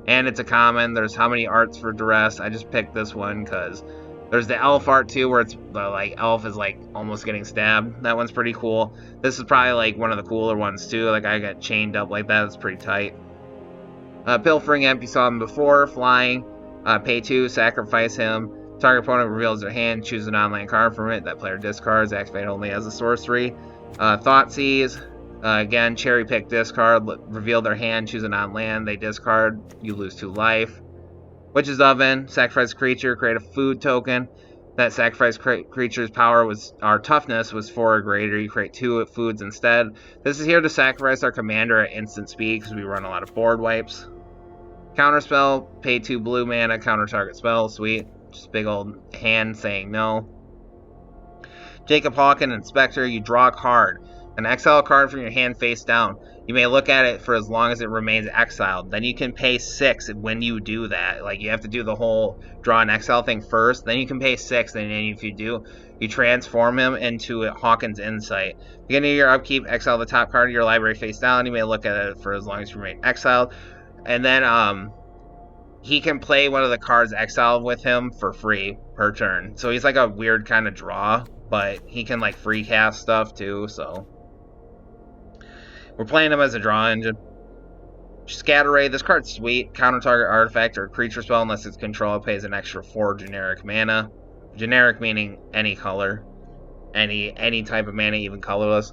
[SPEAKER 1] And it's a common. There's how many arts for Duress? I just picked this one because there's the elf art too, where it's like elf is like almost getting stabbed. That one's pretty cool. This is probably like one of the cooler ones too. Like I got chained up like that. It's pretty tight. Pilfering Imp, you saw him before. Flying. Pay 2, sacrifice him. Target opponent reveals their hand, choose an online card from it. That player discards, activate only as a sorcery. Thoughtseize, again, cherry pick discard, reveal their hand, choose an on-land, they discard, you lose 2 life. Witch's Oven, sacrifice a creature, create a food token. That sacrifice creature's power was, our toughness was 4 or greater, you create 2 foods instead. This is here to sacrifice our commander at instant speed because we run a lot of board wipes. Counterspell, pay 2 blue mana, counter target spell, sweet. Just big old hand saying no. Jacob Hawken, Inspector, you draw a card. An exile card from your hand face down. You may look at it for as long as it remains exiled. Then you can pay 6 when you do that. Like, you have to do the whole draw an exile thing first. Then you can pay 6, and then if you do, you transform him into Hawken's Insight. Beginning of your upkeep, exile the top card of your library face down. You may look at it for as long as you remain exiled. And then, he can play one of the cards exiled with him for free per turn. So he's like a weird kind of draw, but he can like free cast stuff too, so. We're playing him as a draw engine. Scatter Ray, this card's sweet. Counter target artifact or creature spell unless its controller pays an extra 4 generic mana. Generic meaning any color. Any type of mana, even colorless.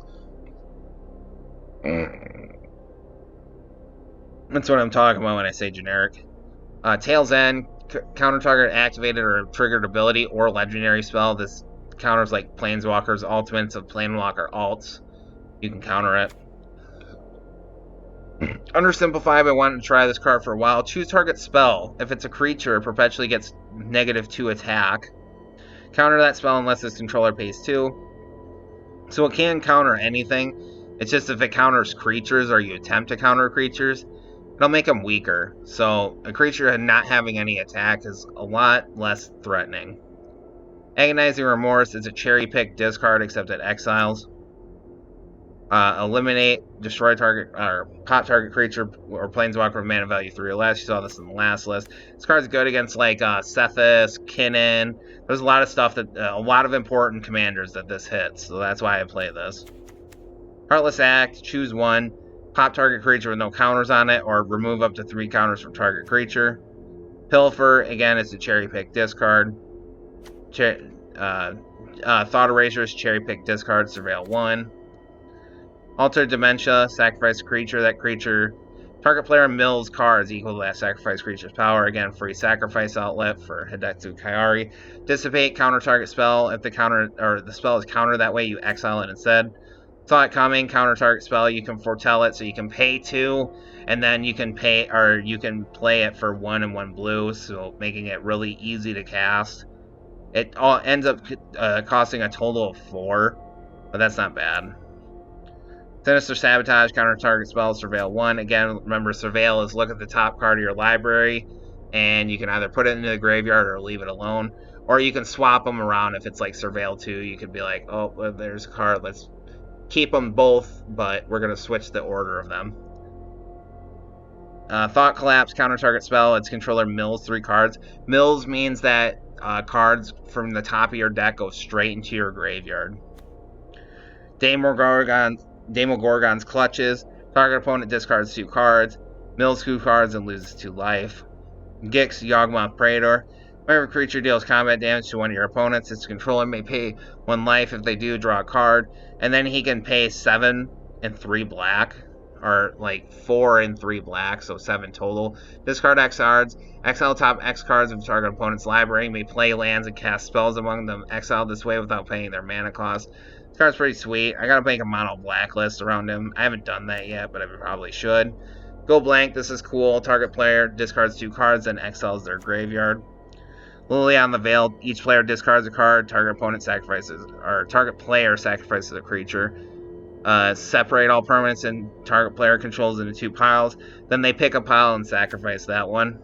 [SPEAKER 1] That's what I'm talking about when I say generic. Tail's End, counter target activated or triggered ability or legendary spell. This counters like Planeswalker's ultimates of Planewalker alts. You can counter it. Undersimplified, I wanted to try this card for a while. Choose target spell. If it's a creature, it perpetually gets -2 attack. Counter that spell unless its controller pays 2. So it can counter anything. It's just if it counters creatures or you attempt to counter creatures, it'll make them weaker. So a creature not having any attack is a lot less threatening. Agonizing Remorse is a cherry-pick discard except it exiles. Eliminate, destroy target, or pop target creature or planeswalker with mana value 3 or less. You saw this in the last list. This card's good against like Sethis, Kinnan. There's a lot of stuff that, a lot of important commanders that this hits, so that's why I play this. Heartless Act, choose one. Pop target creature with no counters on it, or remove up to 3 counters from target creature. Pilfer, again, it's a cherry pick discard. Thought Erasers, cherry pick discard, surveil 1. Altered Dementia, sacrifice a creature. That creature, target player mills cards equal to that sacrifice creature's power. Again, free sacrifice outlet for Hidetsu Kairi. Dissipate, counter target spell. If the counter or the spell is countered that way, you exile it instead. Saw it coming, counter target spell. You can foretell it, so you can pay 2, and then you can pay, or you can play it for 1 and 1 blue, so making it really easy to cast. It all ends up costing a total of 4, but that's not bad. Sinister Sabotage, counter target spell, surveil 1. Again, remember, surveil is look at the top card of your library, and you can either put it into the graveyard or leave it alone. Or you can swap them around. If it's like surveil 2, you could be like, oh, well, there's a card, let's keep them both, but we're going to switch the order of them. Thought Collapse, counter target spell, its controller mills 3 cards. Mills means that cards from the top of your deck go straight into your graveyard. Demogorgon's Clutches. Target opponent discards 2 cards, mills 2 cards, and loses 2 life. Gix, Yawgmoth Praetor. Whenever a creature deals combat damage to one of your opponents, its controller may pay 1 life. If they do, draw a card. And then he can pay 7 and 3 black. Or like 4 and 3 black, so 7 total. Discard X cards. Exile top X cards of the target opponent's library. May play lands and cast spells among them. Exiled this way without paying their mana cost. This card's pretty sweet. I gotta make a mono blacklist around him. I haven't done that yet, but I probably should. Go blank. This is cool. Target player discards 2 cards and exiles their graveyard. Liliana the Veiled. Each player discards a card. Target opponent sacrifices, or target player sacrifices a creature. Separate all permanents and target player controls into 2 piles. Then they pick a pile and sacrifice that one.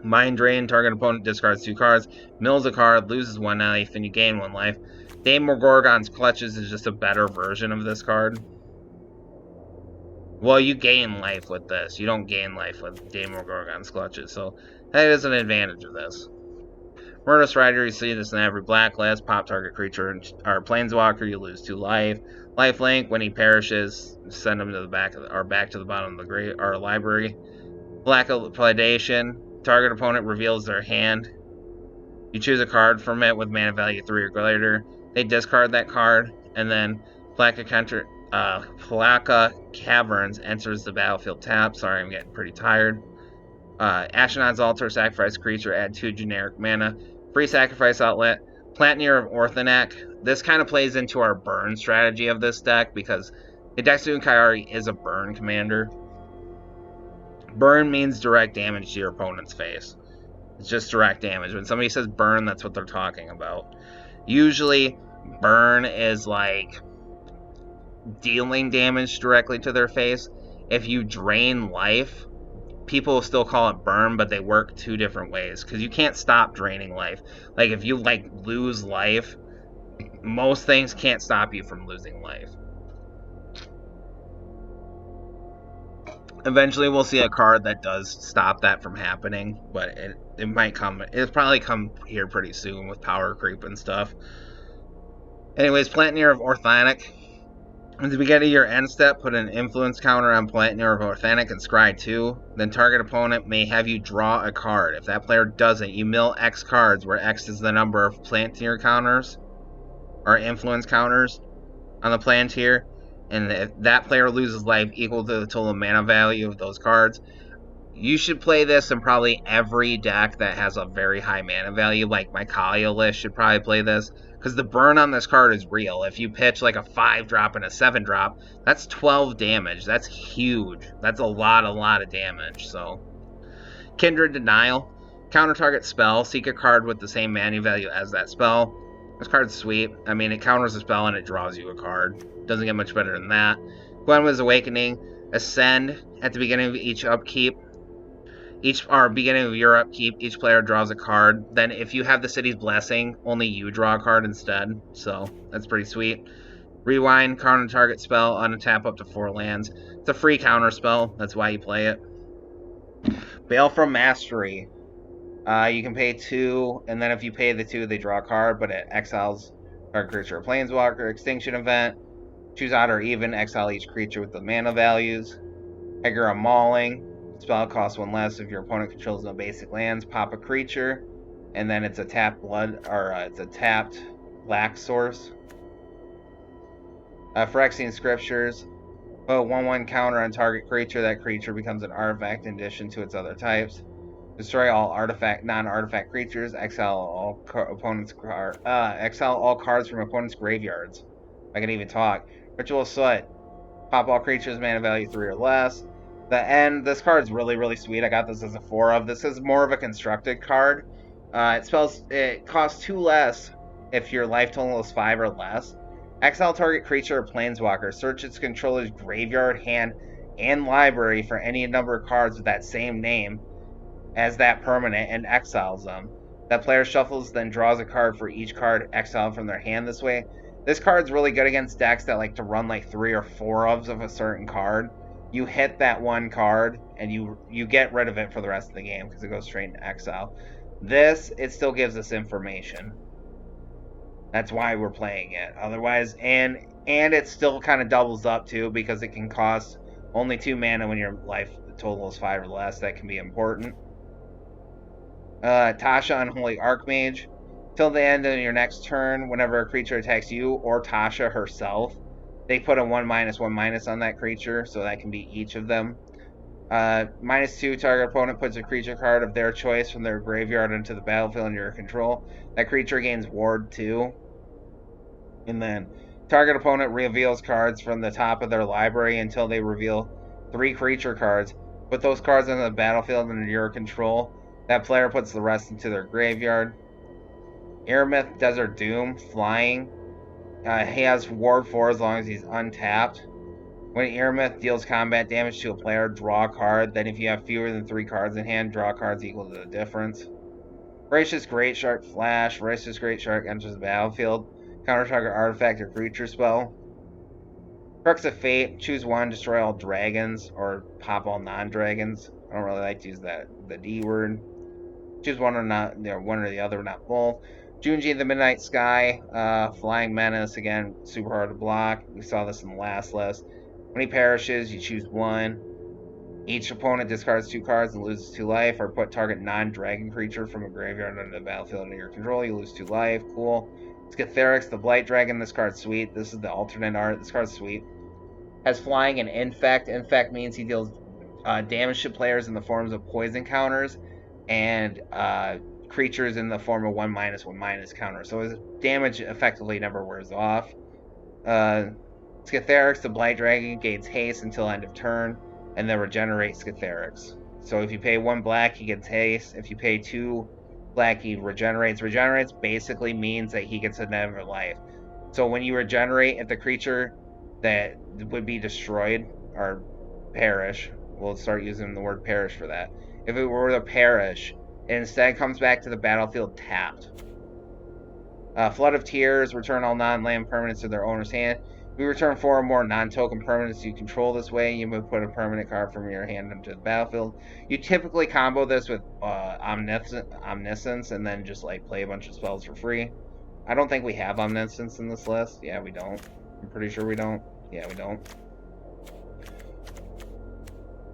[SPEAKER 1] Mind Drain. Target opponent discards 2 cards, mills a card, loses 1 life, and you gain 1 life. Demogorgon's Clutches is just a better version of this card. Well, you gain life with this. You don't gain life with Demogorgon's Clutches, so that is an advantage of this. Murderous Rider, you see this in every blacklist. Pop target creature or planeswalker, you lose 2 life. Lifelink, when he perishes, send him to the back of back to the bottom of the library. Black Predation, target opponent reveals their hand. You choose a card from it with mana value 3 or greater. They discard that card, and then Plaka Caverns enters the battlefield tap. Sorry, I'm getting pretty tired. Ashnod's Altar, sacrifice creature, add 2 generic mana. Free sacrifice outlet. Plantneer of Orthonac. This kind of plays into our burn strategy of this deck, because Hidetsu Kairi is a burn commander. Burn means direct damage to your opponent's face. It's just direct damage. When somebody says burn, that's what they're talking about. Usually, burn is like dealing damage directly to their face. If you drain life, people still call it burn, but they work 2 different ways, because you can't stop draining life. Like, if you like lose life, most things can't stop you from losing life. Eventually we'll see a card that does stop that from happening, but it might come. It'll probably come here pretty soon with power creep and stuff. Anyways, Plantneer of Orthonac. At the beginning of your end step, put an influence counter on Platinum or Authentic and scry 2. Then target opponent may have you draw a card. If that player doesn't, you mill X cards, where X is the number of Plantier counters or influence counters on the Plantier. And if that player loses life equal to the total mana value of those cards, you should play this in probably every deck that has a very high mana value. Like my Kalia list should probably play this, because the burn on this card is real. If you pitch like a 5-drop and a 7-drop, that's 12 damage. That's huge. That's a lot of damage. So, Kindred Denial. Counter target spell. Seek a card with the same mana value as that spell. This card's sweet. I mean, it counters a spell and it draws you a card. Doesn't get much better than that. Gwenwith's Awakening. Ascend. At the beginning of each upkeep, beginning of your upkeep, each player draws a card. Then if you have the City's Blessing, only you draw a card instead. So that's pretty sweet. Rewind, counter target spell, untap up to 4 lands. It's a free counter spell. That's why you play it. Baleful Mastery. You can pay 2, and then if you pay the 2, they draw a card, but it exiles target creature or planeswalker. Extinction Event. Choose odd or even. Exile each creature with the mana values. Hagra Mauling. Spell costs 1 less if your opponent controls no basic lands. Pop a creature, and then it's a tapped it's a tapped black source. Phyrexian Scriptures. Put 1/1 counter on target creature. That creature becomes an artifact in addition to its other types. Destroy all non-artifact creatures. Exile all exile all cards from opponents' graveyards. I can even talk. Ritual Soot. Pop all creatures mana value 3 or less. The end, this card is really sweet. I got this as a 4 of. This is more of a constructed card. It costs 2 less if your life total is 5 or less. Exile target creature or planeswalker. Search its controller's graveyard, hand, and library for any number of cards with that same name as that permanent and exiles them. That player shuffles, then draws a card for each card exiled from their hand this way. This card's really good against decks that like to run like 3 or 4 of a certain card. You hit that one card, and you get rid of it for the rest of the game, because it goes straight into exile. This, it still gives us information. That's why we're playing it. Otherwise, and it still kind of doubles up, too, because it can cost only 2 mana when your life total is 5 or less. That can be important. Tasha, Unholy Archmage. Till the end of your next turn, whenever a creature attacks you or Tasha herself, they put a 1/1/- on that creature, so that can be each of them. -2, target opponent puts a creature card of their choice from their graveyard into the battlefield under your control. That creature gains Ward 2. And then, target opponent reveals cards from the top of their library until they reveal 3 creature cards. Put those cards on the battlefield under your control. That player puts the rest into their graveyard. Aramith, Desert Doom, flying. He has Ward 4 as long as he's untapped. When Aramith deals combat damage to a player, draw a card. Then if you have fewer than 3 cards in hand, draw cards equal to the difference. Voracious Great Shark Flash. Voracious Great Shark enters the battlefield. Counter target artifact or creature spell. Crux of Fate. Choose 1, destroy all dragons, or pop all non-dragons. I don't really like to use the D word. Choose one or the other, not both. Junji the Midnight Sky, Flying Menace, again, super hard to block. We saw this in the last list. When he perishes, you choose 1. Each opponent discards 2 cards and loses 2 life, or put target non-dragon creature from a graveyard under the battlefield under your control. You lose 2 life. Cool. Scytherix, the Blight Dragon. This card's sweet. This is the alternate art. This card's sweet. Has flying and infect. Infect means he deals damage to players in the forms of poison counters and creatures in the form of 1/1/- counter. So his damage effectively never wears off. Scytherix, the Blight Dragon, gains haste until end of turn, and then regenerates Scytherix. So if you pay 1 black, he gets haste. If you pay 2 black, he regenerates. Regenerates basically means that he gets another life. So when you regenerate, if the creature that would be destroyed or perish, we'll start using the word perish for that. If it were to perish, it instead comes back to the battlefield tapped. Flood of Tears, return all non-land permanents to their owner's hand. If you return 4 or more non-token permanents you control this way, you may put a permanent card from your hand into the battlefield. You typically combo this with Omniscience and then just like play a bunch of spells for free. I don't think we have Omniscience in this list. Yeah, we don't. I'm pretty sure we don't. Yeah, we don't.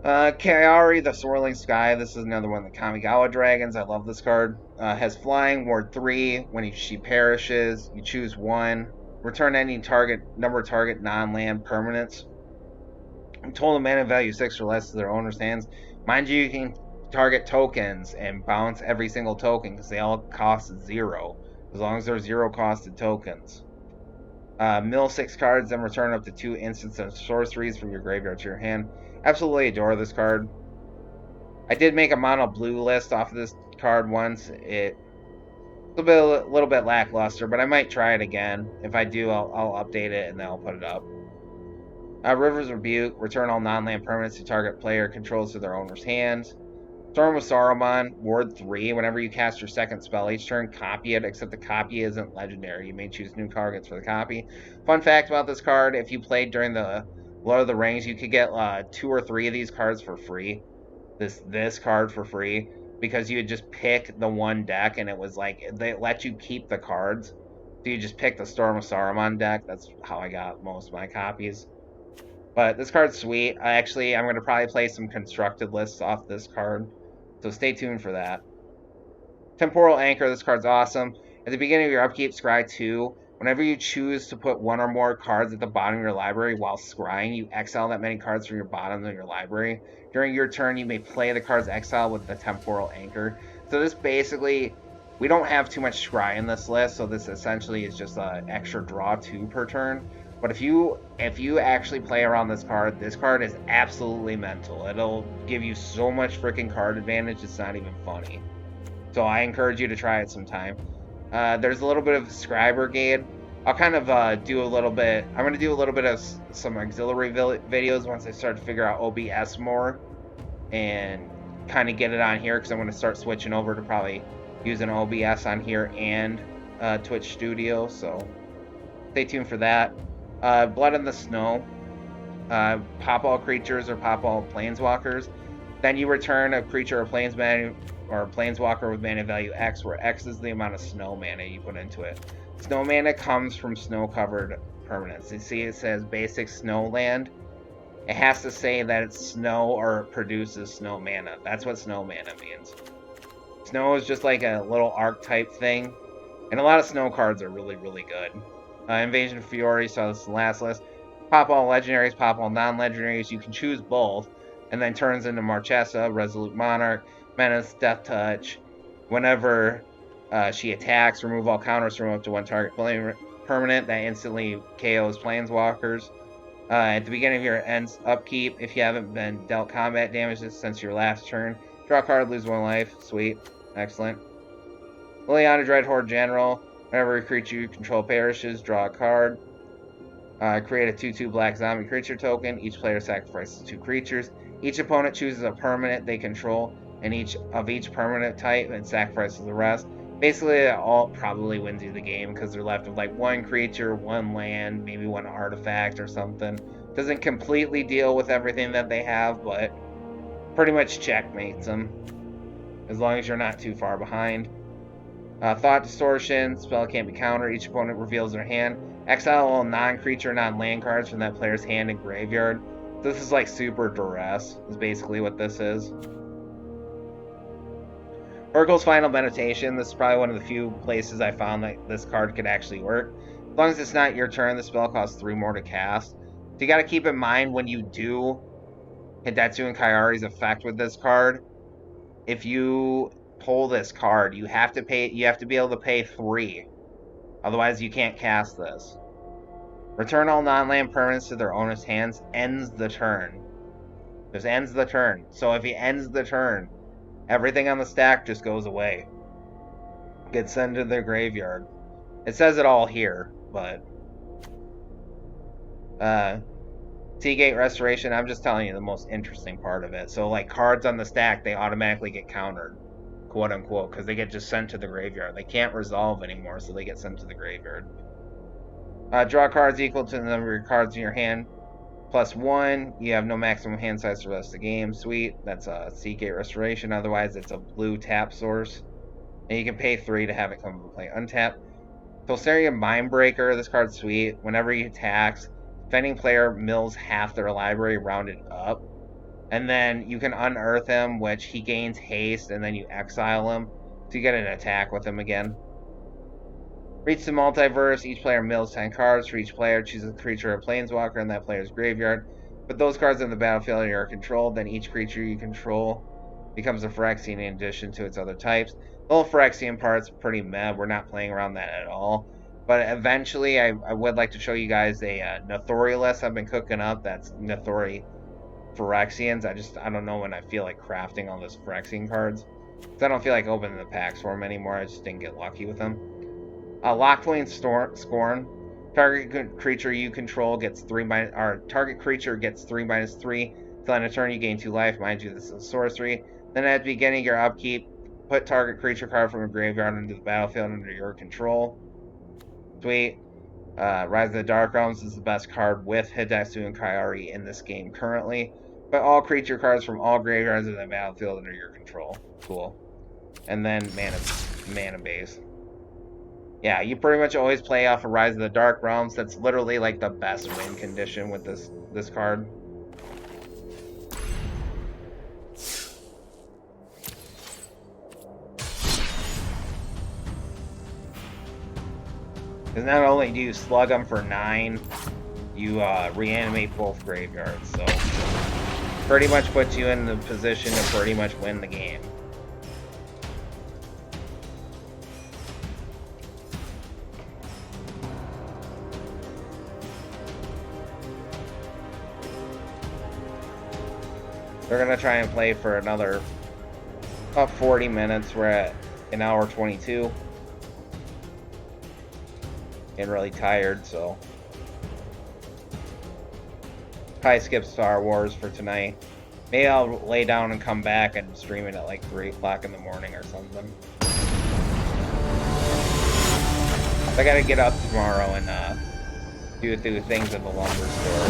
[SPEAKER 1] Kaori, the Swirling Sky. This is another one of the Kamigawa Dragons. I love this card. Has flying, ward 3. When she perishes, you choose 1. Return any number target non-land permanents. Total mana value 6 or less to their owner's hands. Mind you can target tokens and bounce every single token because they all cost 0. As long as they're 0 costed tokens. Mill 6 cards, then return up to 2 instants of sorceries from your graveyard to your hand. Absolutely adore this card. I did make a mono blue list off of this card once. It's a little bit lackluster, but I might try it again. If I do, I'll update it and then I'll put it up. River's Rebuke, return all non-land permanents to target player controls to their owner's hands. Storm of Saruman, ward 3. Whenever you cast your second spell each turn, copy it, except the copy isn't legendary. You may choose new targets for the copy. Fun fact about this card, if you played during the Lord of the Rings, you could get 2 or 3 of these cards for free. This card for free, because you would just pick the one deck, and it was like, they let you keep the cards. So you just pick the Storm of Saruman deck. That's how I got most of my copies. But this card's sweet. I'm going to probably play some constructed lists off this card. So stay tuned for that. Temporal Anchor, this card's awesome. At the beginning of your upkeep, scry 2. Whenever you choose to put 1 or more cards at the bottom of your library while scrying, you exile that many cards from your bottom of your library. During your turn, you may play the cards exiled with the Temporal Anchor. So this basically, we don't have too much scry in this list, so this essentially is just an extra draw 2 per turn. But if you actually play around this card is absolutely mental. It'll give you so much freaking card advantage, it's not even funny. So I encourage you to try it sometime. There's a little bit of Scry Brigade. I'll kind of do a little bit. I'm going to do a little bit of some auxiliary videos once I start to figure out OBS more and kind of get it on here, because I'm going to start switching over to probably using OBS on here and Twitch Studio. So stay tuned for that. Blood in the Snow. Pop all creatures or pop all planeswalkers. Then you return a creature or planeswalker with mana value X, where X is the amount of snow mana you put into it. Snow mana comes from snow-covered permanents. You see it says basic snow land. It has to say that it's snow or it produces snow mana. That's what snow mana means. Snow is just like a little archetype thing. And a lot of snow cards are really, really good. Invasion Fury, so this is the last list. Pop all legendaries, pop all non-legendaries. You can choose both. And then turns into Marchesa, Resolute Monarch, Menace, Death Touch. Whenever she attacks, remove all counters from up to 1 target permanent. That instantly KOs planeswalkers. At the beginning of your end's upkeep, if you haven't been dealt combat damages since your last turn, draw a card, lose 1 life. Sweet. Excellent. Liliana Dreadhorde General. Whenever a creature you control perishes, draw a card. Create a 2/2 black zombie creature token. Each player sacrifices 2 creatures. Each opponent chooses a permanent they control, and each permanent type, and sacrifices the rest. Basically, it all probably wins you the game, because they're left with like 1 creature, 1 land, maybe 1 artifact or something. Doesn't completely deal with everything that they have, but pretty much checkmates them, as long as you're not too far behind. Thought Distortion, spell can't be countered. Each opponent reveals their hand. Exile all non-creature, non-land cards from that player's hand and graveyard. This is like super duress, is basically what this is. Urkel's Final Meditation. This is probably one of the few places I found that this card could actually work. As long as it's not your turn, the spell costs 3 more to cast. So you got to keep in mind when you do Hidetsu and Kayari's effect with this card, if you pull this card, you have to be able to pay 3. Otherwise, you can't cast this. Return all non-land permanents to their owner's hands. Ends the turn. Just ends the turn. So if he ends the turn, everything on the stack just goes away. Gets sent to their graveyard. It says it all here, but Seagate Restoration, I'm just telling you the most interesting part of it. So like cards on the stack, they automatically get countered, quote unquote, because they get just sent to the graveyard. They can't resolve anymore, so they get sent to the graveyard. Draw cards equal to the number of cards in your hand plus 1. You have no maximum hand size for the rest of the game. Sweet. That's a Seagate Restoration. Otherwise, it's a blue tap source. And you can pay 3 to have it come into play untapped. Tolsteria Mindbreaker. This card's sweet. Whenever he attacks, Defending player mills half their library rounded up. And then you can unearth him, which he gains haste, and then you exile him. So you get an attack with him again. Reach the multiverse. Each player mills 10 cards. For each player, chooses a creature or planeswalker in that player's graveyard. Put those cards in the battlefield under your control. Then each creature you control becomes a Phyrexian in addition to its other types. The whole Phyrexian part's pretty meh. We're not playing around that at all. But eventually, I would like to show you guys a Nathori list I've been cooking up. That's Nathori Phyrexians. I don't know when I feel like crafting all those Phyrexian cards. Because I don't feel like opening the packs for them anymore. I just didn't get lucky with them. Lockwing Scorn. Target creature you control gets 3 minus, or target creature gets 3/3. Till end of turn, you gain 2 life. Mind you, this is a sorcery. Then at the beginning of your upkeep, put target creature card from a graveyard into the battlefield under your control. Sweet. Rise of the Dark Realms is the best card with Hidetsu and Kayari in this game currently. Put all creature cards from all graveyards in the battlefield under your control. Cool. And then mana base. Yeah, you pretty much always play off of Rise of the Dark Realms. That's literally like the best win condition with this card. Because not only do you slug them for 9, you reanimate both graveyards. So pretty much puts you in the position to pretty much win the game. They're going to try and play for another about 40 minutes. We're at an hour 22. Getting really tired, so probably skip Star Wars for tonight. Maybe I'll lay down and come back and stream it at like 3 o'clock in the morning or something. I gotta get up tomorrow and do things at the lumber store.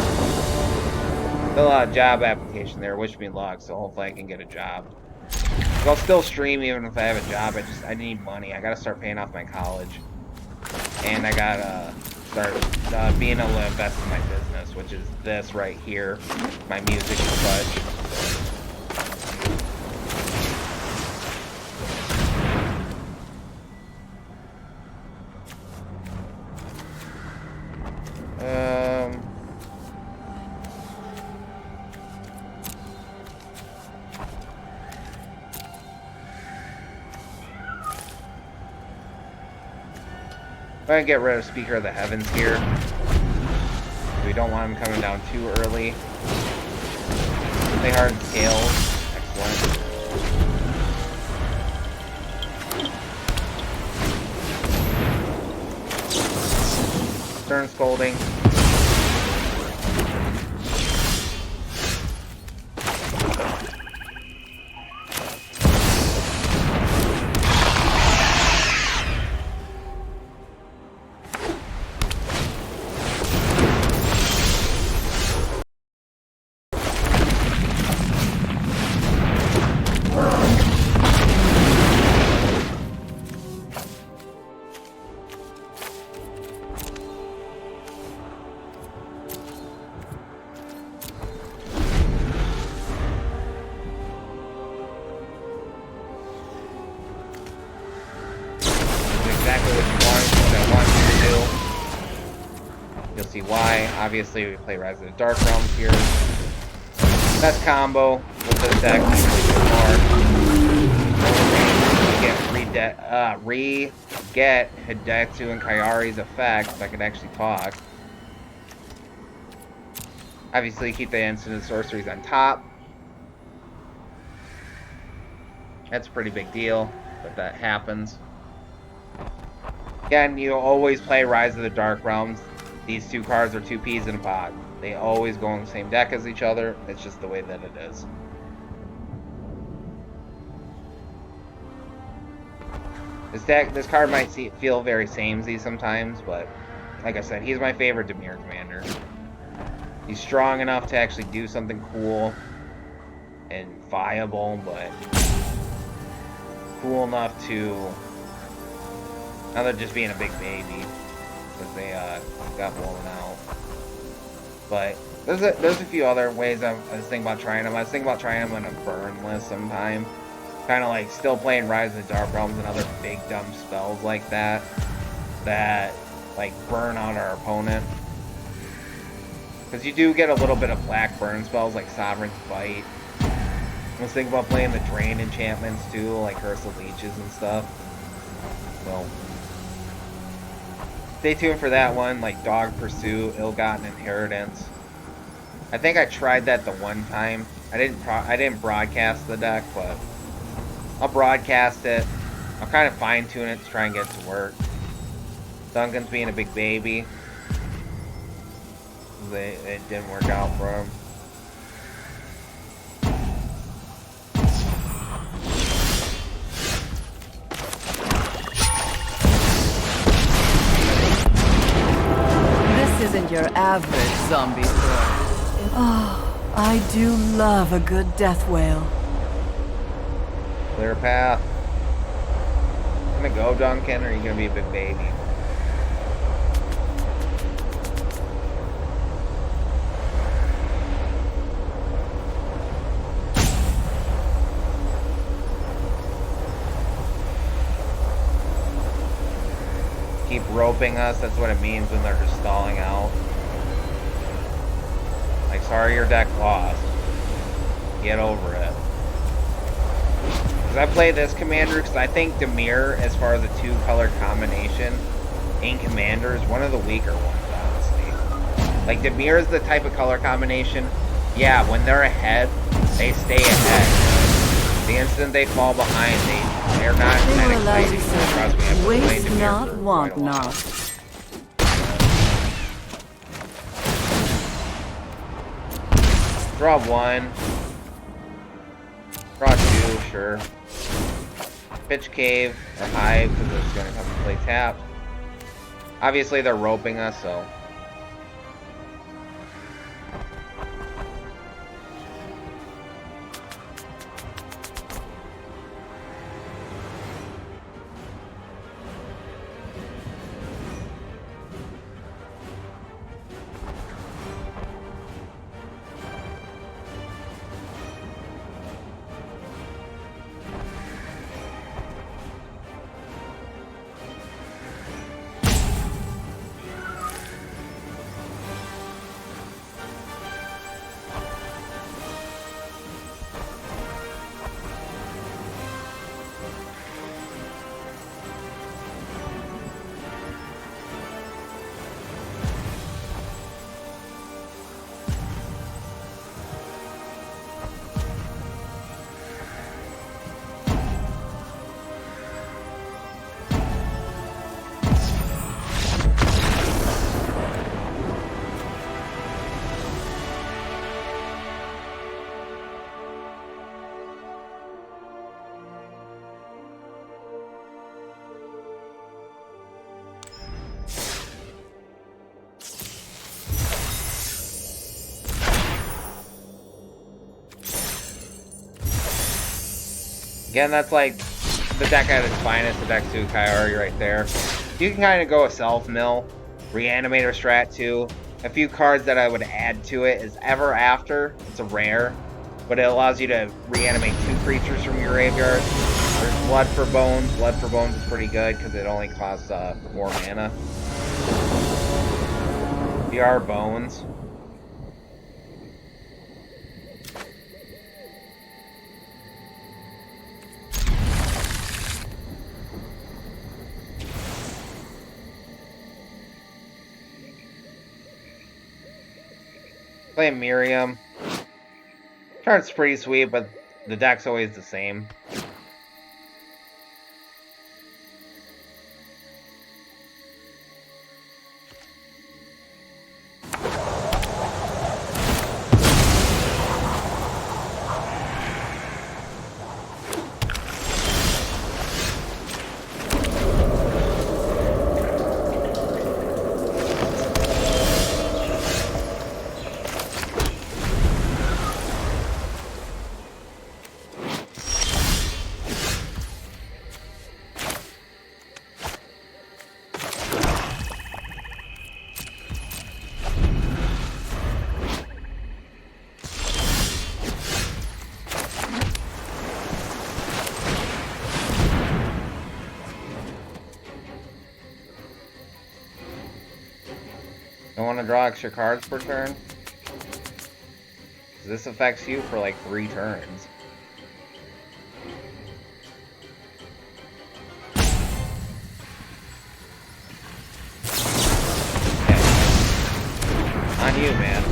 [SPEAKER 1] Still a job application there. Wish me luck, so hopefully I can get a job. I'll still stream even if I have a job. I need money. I gotta start paying off my college. And I gotta start being able to invest in my business, which is this right here, my music fudge. I'm gonna get rid of Speaker of the Heavens here. We don't want him coming down too early. Play hard scales. Excellent. Stern Scolding. Why. Obviously, we play Rise of the Dark Realms here. Best combo with this deck. Get Hidetsu and Kayari's effect, if I could actually talk. Obviously, keep the instant sorceries on top. That's a pretty big deal, but that happens. Again, you always play Rise of the Dark Realms. These two cards are 2 peas in a pod. They always go in the same deck as each other. It's just the way that it is. This card might feel very samey sometimes, but like I said, he's my favorite Dimir commander. He's strong enough to actually do something cool and viable, but cool enough to not just being a big baby, because they got blown out. But there's a few other ways I was thinking about trying them. I was thinking about trying them on a burn list sometime. Kind of like still playing Rise of the Dark Realms and other big dumb spells like that. That like burn on our opponent. Because you do get a little bit of black burn spells like Sovereign's Bite. I was thinking about playing the Drain enchantments too, like Curse of Leeches and stuff. So stay tuned for that one, like Dog Pursuit, Ill-Gotten Inheritance. I think I tried that the one time. I didn't broadcast the deck, but I'll broadcast it. I'll kind of fine tune it to try and get it to work. Duncan's being a big baby. It didn't work out for him.
[SPEAKER 2] This isn't your average zombie story. Oh, I do love a good death wail.
[SPEAKER 1] Clear path. Gonna go, Duncan, or are you gonna be a big baby? Keep roping us, that's what it means when they're just stalling out. Like, sorry your deck lost. Get over it. Because I play this commander because I think Dimir, as far as a 2-color combination in Commander, is one of the weaker ones, honestly. Like, Dimir is the type of color combination, yeah, when they're ahead, they stay ahead. The instant they fall behind, they're not that exciting.
[SPEAKER 2] Waste not, want not.
[SPEAKER 1] Draw 1. Draw 2, sure. Pitch Cave or Hive, because they're just going to come and play tap. Obviously, they're roping us, so. Again, that's like the deck at its finest, the deck to Coyote right there. You can kind of go a self-mill, Reanimator strat too. A few cards that I would add to it is Ever After. It's a rare, but it allows you to reanimate 2 creatures from your graveyard. There's Blood for Bones. Blood for Bones is pretty good because it only costs 4 mana. VR Bones. Play Miriam. Chart's pretty sweet, but the deck's always the same. don't want to draw extra cards per turn? This affects you for like 3 turns. Okay. On you, man.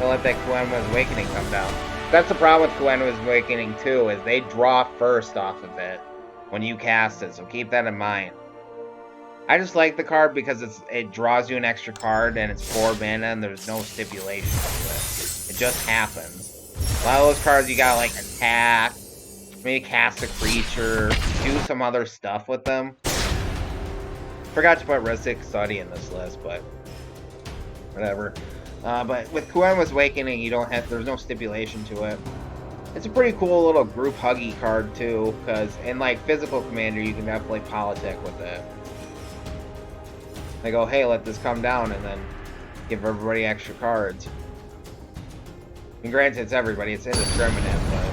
[SPEAKER 1] Let that Kuenwa's Awakening come down. That's the problem with Kuenwa's Awakening too, is they draw first off of it when you cast it, so keep that in mind. I just like the card because it draws you an extra card and it's 4 mana and there's no stipulation to it. It just happens. A lot of those cards you gotta like attack, maybe cast a creature, do some other stuff with them. Forgot to put Rhystic Study in this list, but whatever. But with Kuenwa's Awakening, you don't have. There's no stipulation to it. It's a pretty cool little group huggy card too, because in like physical commander, you can definitely politic with it. They go, hey, let this come down, and then give everybody extra cards. And granted, it's everybody; it's indiscriminate, but.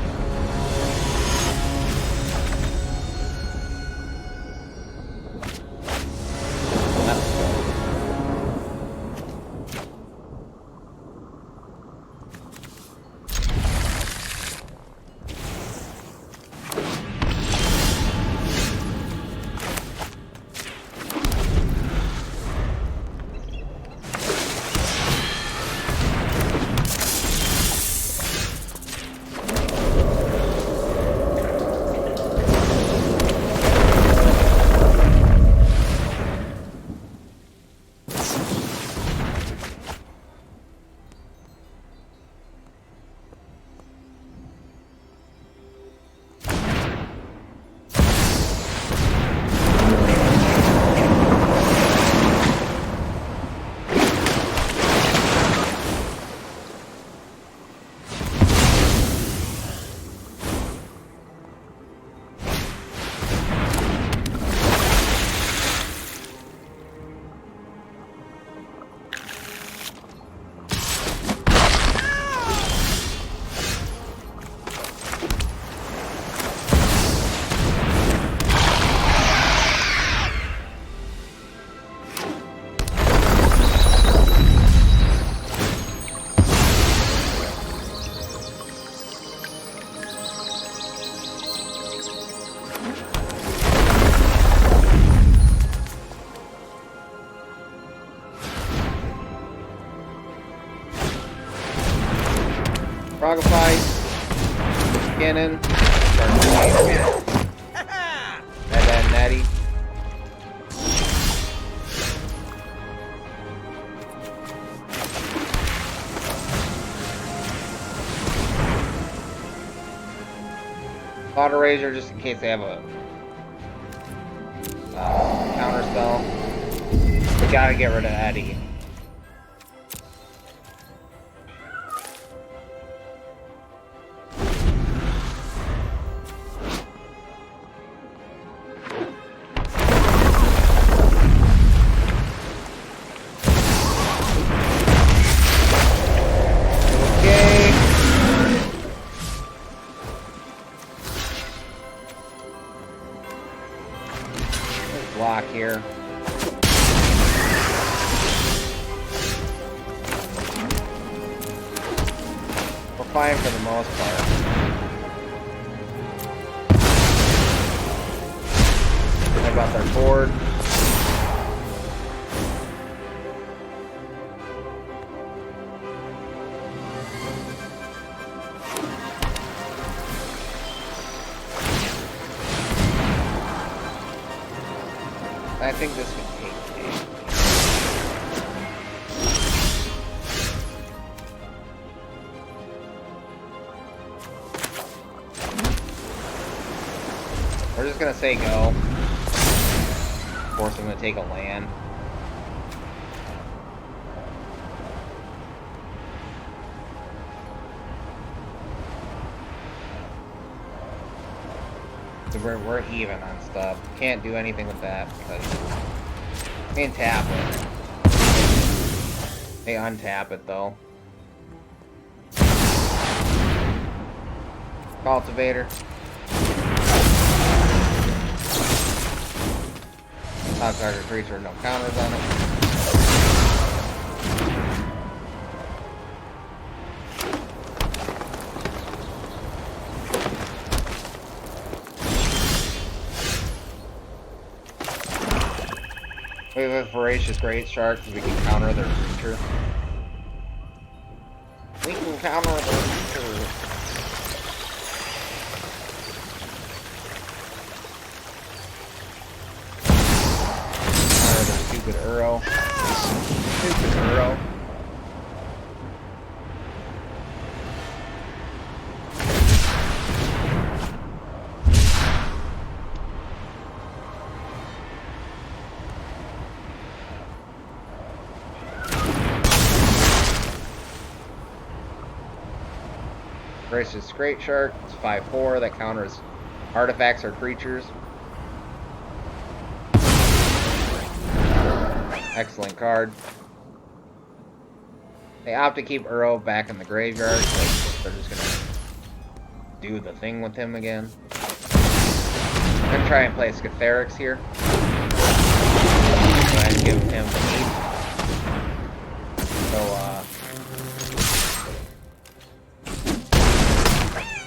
[SPEAKER 1] Frogify, Cannon, and then Natty. Auto Razor, just in case they have a counter spell. We gotta get rid of Eddie. Block here. We're fine for the most part. How about their board? I think this would take me. We're just gonna say go. Force him to take a land. We're even on stuff. Can't do anything with that because we can tap it. They untap it though. Cultivator. Top target creature, no counters on it. We have a voracious great shark because we can counter their creature. We can counter their creature. Stupid Uro. Stupid Uro. Gracious Great Shark. It's 5/4 that counters artifacts or creatures. Excellent card. They opt to keep Uro back in the graveyard, so they're just gonna do the thing with him again. I'm gonna try and play Scatherix here. Go ahead and give him the meat. So,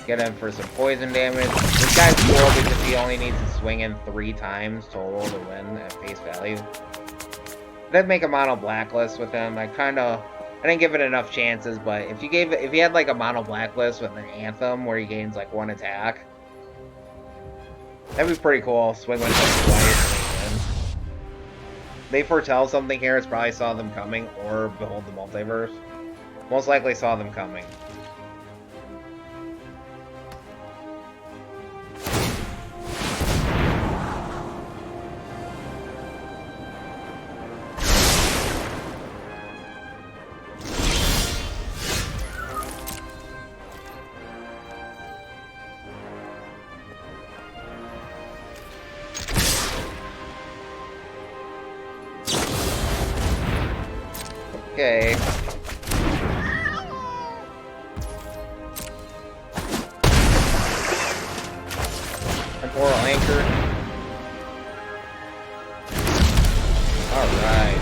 [SPEAKER 1] get him for some poison damage. This guy's cool because he only needs to swing in 3 times total to win at face value. I did make a mono blacklist with him. I didn't give it enough chances, but if you had like a mono blacklist with an Anthem where he gains like 1 attack, that'd be pretty cool. Swing with him twice and win. They foretell something here. It's probably Saw Them Coming or Behold the Multiverse. Most likely Saw Them Coming. Okay. Temporal Anchor. Alright.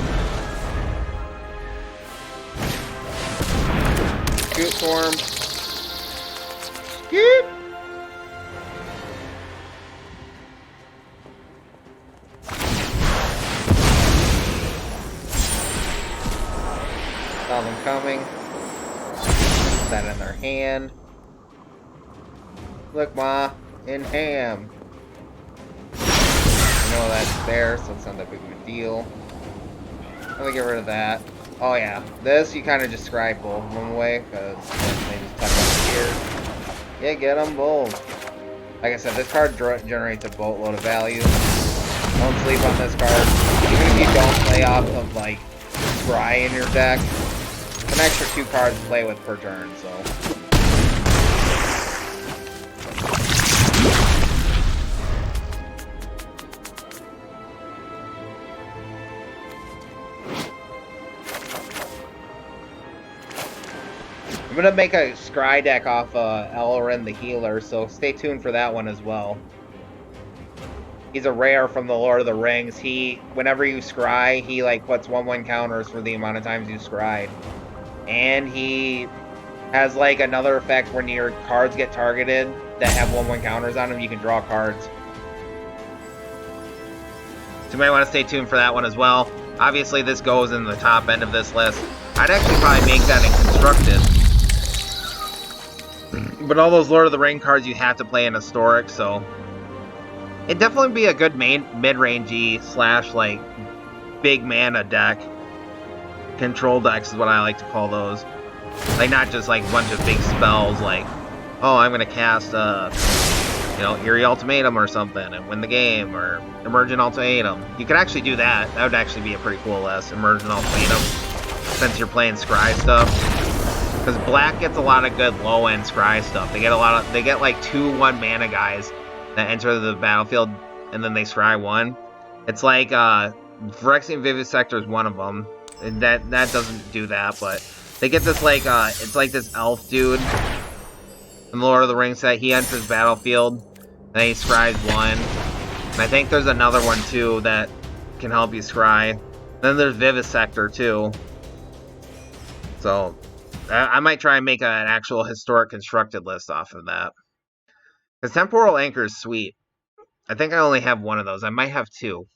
[SPEAKER 1] Shoot Storm. Scoop! Saw them coming. Put that in their hand. Look, Ma, in ham. I know that's there, so it's not that big of a deal. Let me get rid of that. Oh yeah, this you kind of just scribe both of them away because they just tuck up here. Yeah, get them both. Like I said, this card generates a boatload of value. Don't sleep on this card. Even if you don't play off of like Scry in your deck, an extra 2 cards to play with per turn, so. I'm gonna make a Scry deck off Elrin the Healer, so stay tuned for that one as well. He's a rare from the Lord of the Rings. Whenever you Scry, he like puts 1/1 counters for the amount of times you Scryed. And he has like another effect when your cards get targeted that have 1/1 counters on them, you can draw cards. So you might want to stay tuned for that one as well. Obviously this goes in the top end of this list. I'd actually probably make that in Constructed. But all those Lord of the Ring cards you have to play in Historic, so it'd definitely be a good mid-rangey / like big mana deck. Control decks is what I like to call those. Like, not just like a bunch of big spells like, oh, I'm gonna cast Eerie Ultimatum or something and win the game, or Emergent Ultimatum. You could actually do that. That would actually be a pretty cool list, Emergent Ultimatum, since you're playing Scry stuff. Because black gets a lot of good low-end Scry stuff. They get like 2 1 mana guys that enter the battlefield, and then they scry 1. It's like Phyrexian Vivisector is one of them. That doesn't do that, but they get this like it's like this elf dude in Lord of the Rings set. He enters battlefield, and he scries 1. And I think there's another one too that can help you scry. Then there's Vivisector too. So I might try and make an actual historic constructed list off of that. Because Temporal Anchor is sweet. I think I only have one of those. I might have 2.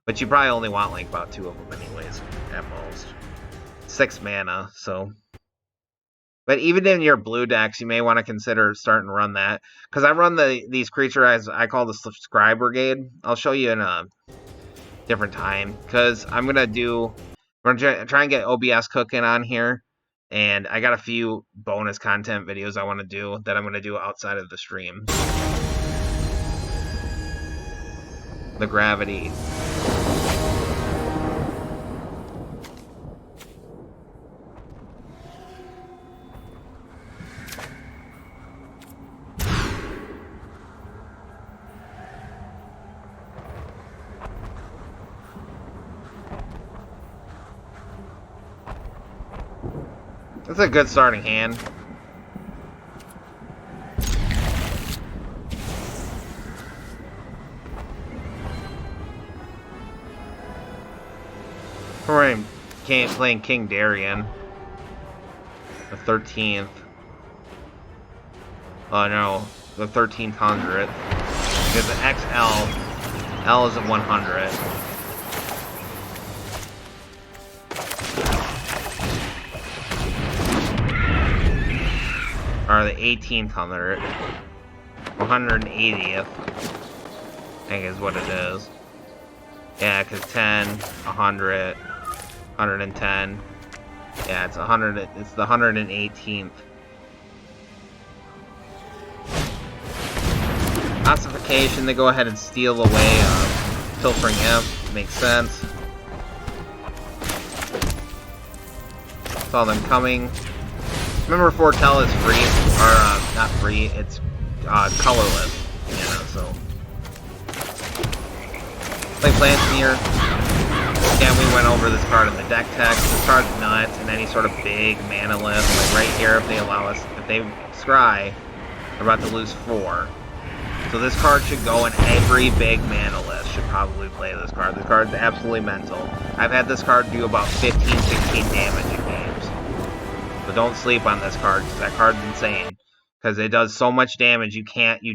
[SPEAKER 1] But you probably only want like about 2 of them anyways, at most. 6 mana, so. But even in your blue decks, you may want to consider starting to run that. Because I run these creatures I call the Scribe Brigade. I'll show you in a different time. Because we're going to try and get OBS cooking on here. And I got a few bonus content videos I want to do that I'm going to do outside of the stream. The Gravity. That's a good starting hand. We're playing King Darien. The 13th. Oh no, the 1300. Because the XL, L is a 100. Or the 1800. 180th. I think is what it is. Yeah, because 10, 100, 110. Yeah, it's 100. It's the 118th. Ossification, they go ahead and steal away Pilfering Imp. Makes sense. Saw them coming. Remember, Foretell is free, or not free. It's colorless, you know. So play Plantineer. Again, we went over this card in the deck text. This card's nuts in any sort of big mana list. Like right here, if they allow us, if they scry, they're about to lose 4. So this card should go in every big mana list. Should probably play this card. This card's absolutely mental. I've had this card do about 15, 16 damage in games. So don't sleep on this card, because that card's insane. Because it does so much damage, you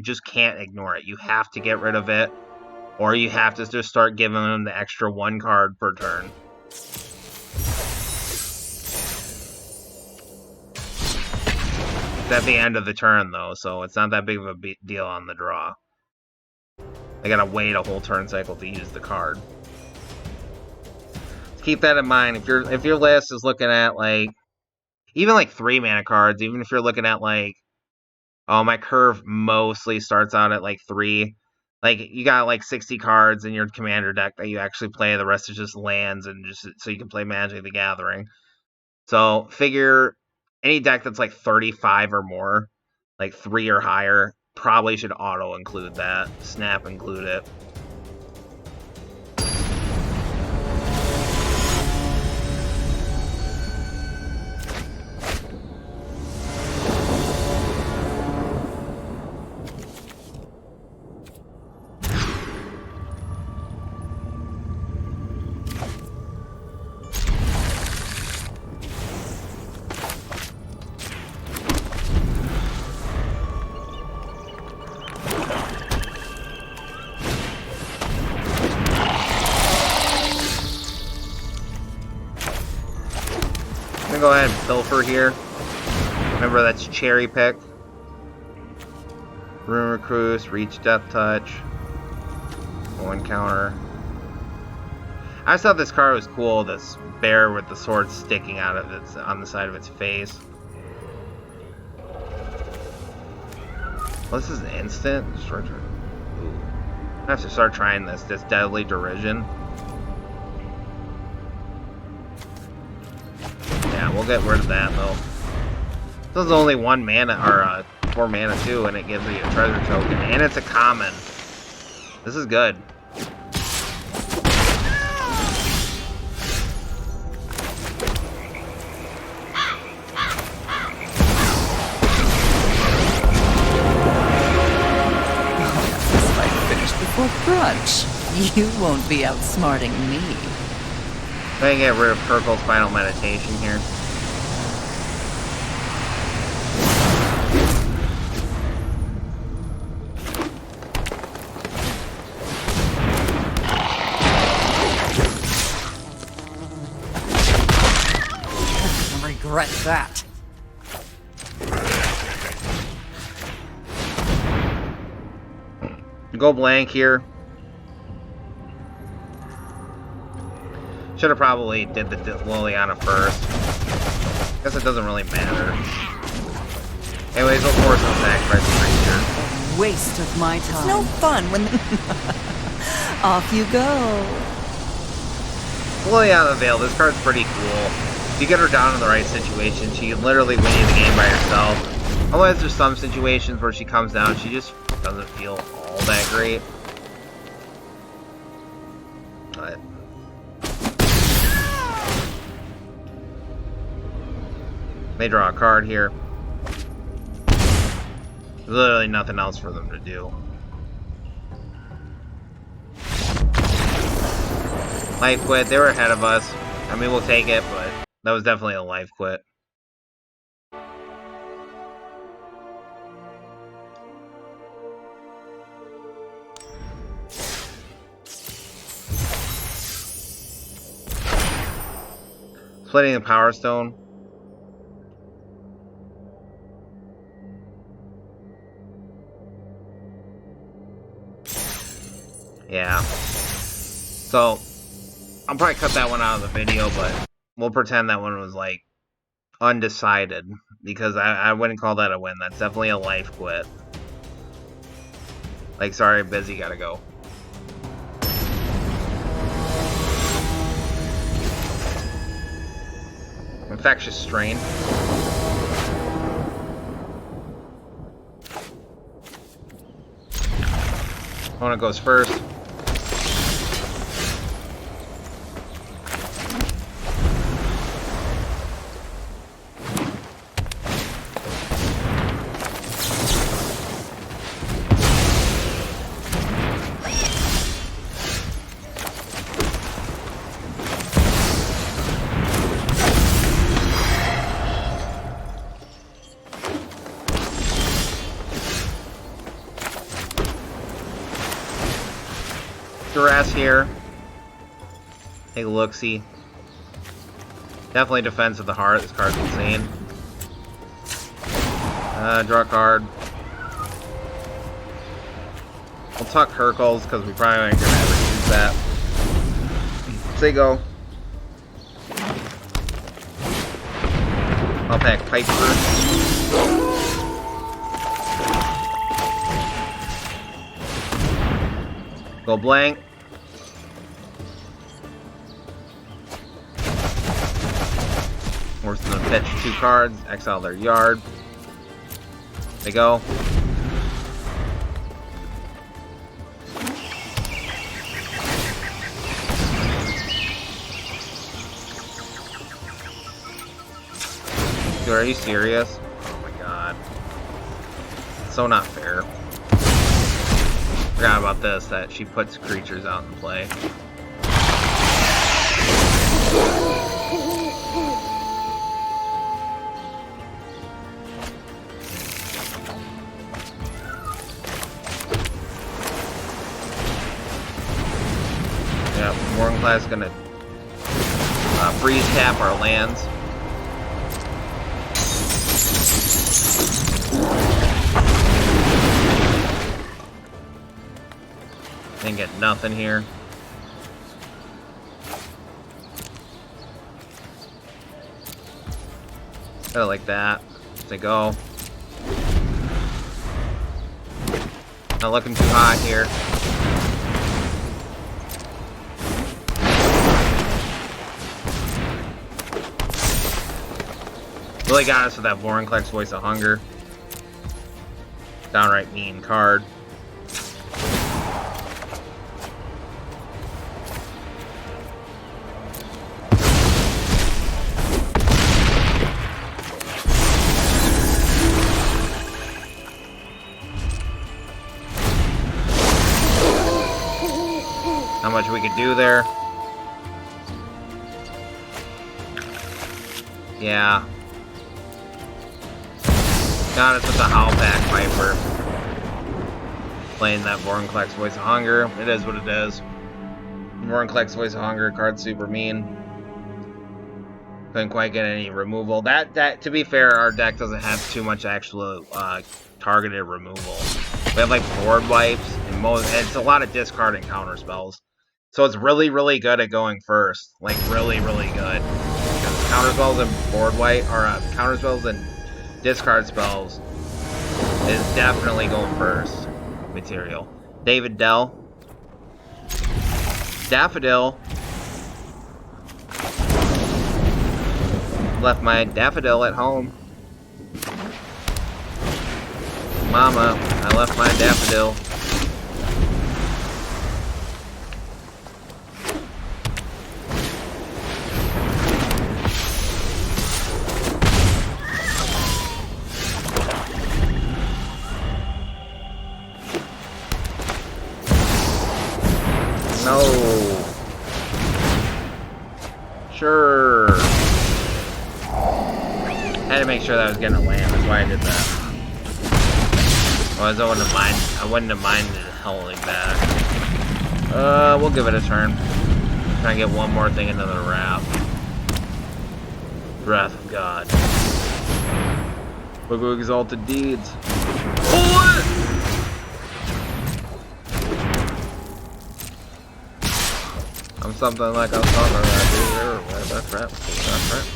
[SPEAKER 1] just can't ignore it. You have to get rid of it, or you have to just start giving them the extra 1 card per turn. It's at the end of the turn, though, so it's not that big of a deal on the draw. They gotta wait a whole turn cycle to use the card. So keep that in mind. If your list is looking at like even like 3 mana cards, even if you're looking at like, oh, my curve mostly starts out at like 3. Like you got like 60 cards in your commander deck that you actually play. The rest is just lands and just so you can play Magic the Gathering. So figure any deck that's like 35 or more, like 3 or higher, probably should auto include that. Snap include it. Go ahead and Pilfer here. Remember, that's cherry pick. Rumor Cruise, Reach Death Touch. One counter. I just thought this card was cool. This bear with the sword sticking out of its on the side of its face. Well, this is an instant. Ooh. I have to start trying this. This Deadly Derision. We'll get rid of that though. This is only 1 mana or 4 mana too, and it gives me a treasure token, and it's a common. This is good.
[SPEAKER 2] For brunch, you won't be outsmarting me.
[SPEAKER 1] I'm gonna get rid of Kirkle's Final Meditation here.
[SPEAKER 2] I regret that.
[SPEAKER 1] Go blank here. Should have probably did the Liliana first. Guess it doesn't really matter. Anyways, we'll force him to sacrifice the creature.
[SPEAKER 2] Waste of my time.
[SPEAKER 3] It's no fun when
[SPEAKER 2] Off you go.
[SPEAKER 1] Liliana Veil, this card's pretty cool. If you get her down in the right situation, she can literally win you the game by herself. Otherwise, there's some situations where she comes down, she just doesn't feel all that great. But they draw a card here. There's literally nothing else for them to do. Life quit. They were ahead of us. I mean, we'll take it, but that was definitely a life quit. Splitting the Power Stone. Yeah. So, I'll probably cut that one out of the video, but we'll pretend that one was, like, undecided. Because I wouldn't call that a win. That's definitely a life quit. Like, sorry, busy, gotta go. Infectious Strain. Opponent goes first. Duress here. Take a look-see. Definitely Defense of the Heart. This card's insane. Draw a card. We'll tuck Hercules because we probably aren't gonna ever use that. Say go. I'll pack Piper. Go blank. Force them to pitch 2 cards, exile their yard. They go. Dude, are you serious? Oh my god. So not fair. Forgot about this, that she puts creatures out in play. Yeah, Warnclad gonna freeze tap our lands. Didn't get nothing here. Kind of like that. To go. Not looking too hot here. Really got us with that Vorinclex Voice of Hunger. Downright mean card. How much we could do there. Yeah. Got us with the Howlback Viper. Playing that Vorinclex Voice of Hunger. It is what it is. Vorinclex Voice of Hunger, card super mean. Couldn't quite get any removal. That to be fair, our deck doesn't have too much actual targeted removal. We have like board wipes and it's a lot of discard and counter spells. So it's really, really good at going first. Like really, really good. Because counter spells and board wipe or counter spells and discard spells is definitely going first material. David Dell. Daffodil. Left my daffodil at home. Mama, I left my daffodil. No. Sure. Had to make sure that I was getting a land. That's why I did that. Otherwise, I wouldn't have minded hauling back. We'll give it a turn. Try and get one more thing into the wrap. Breath of God. We'll go exalted deeds. What? I'm something like I was talking about here. That's right. That's right.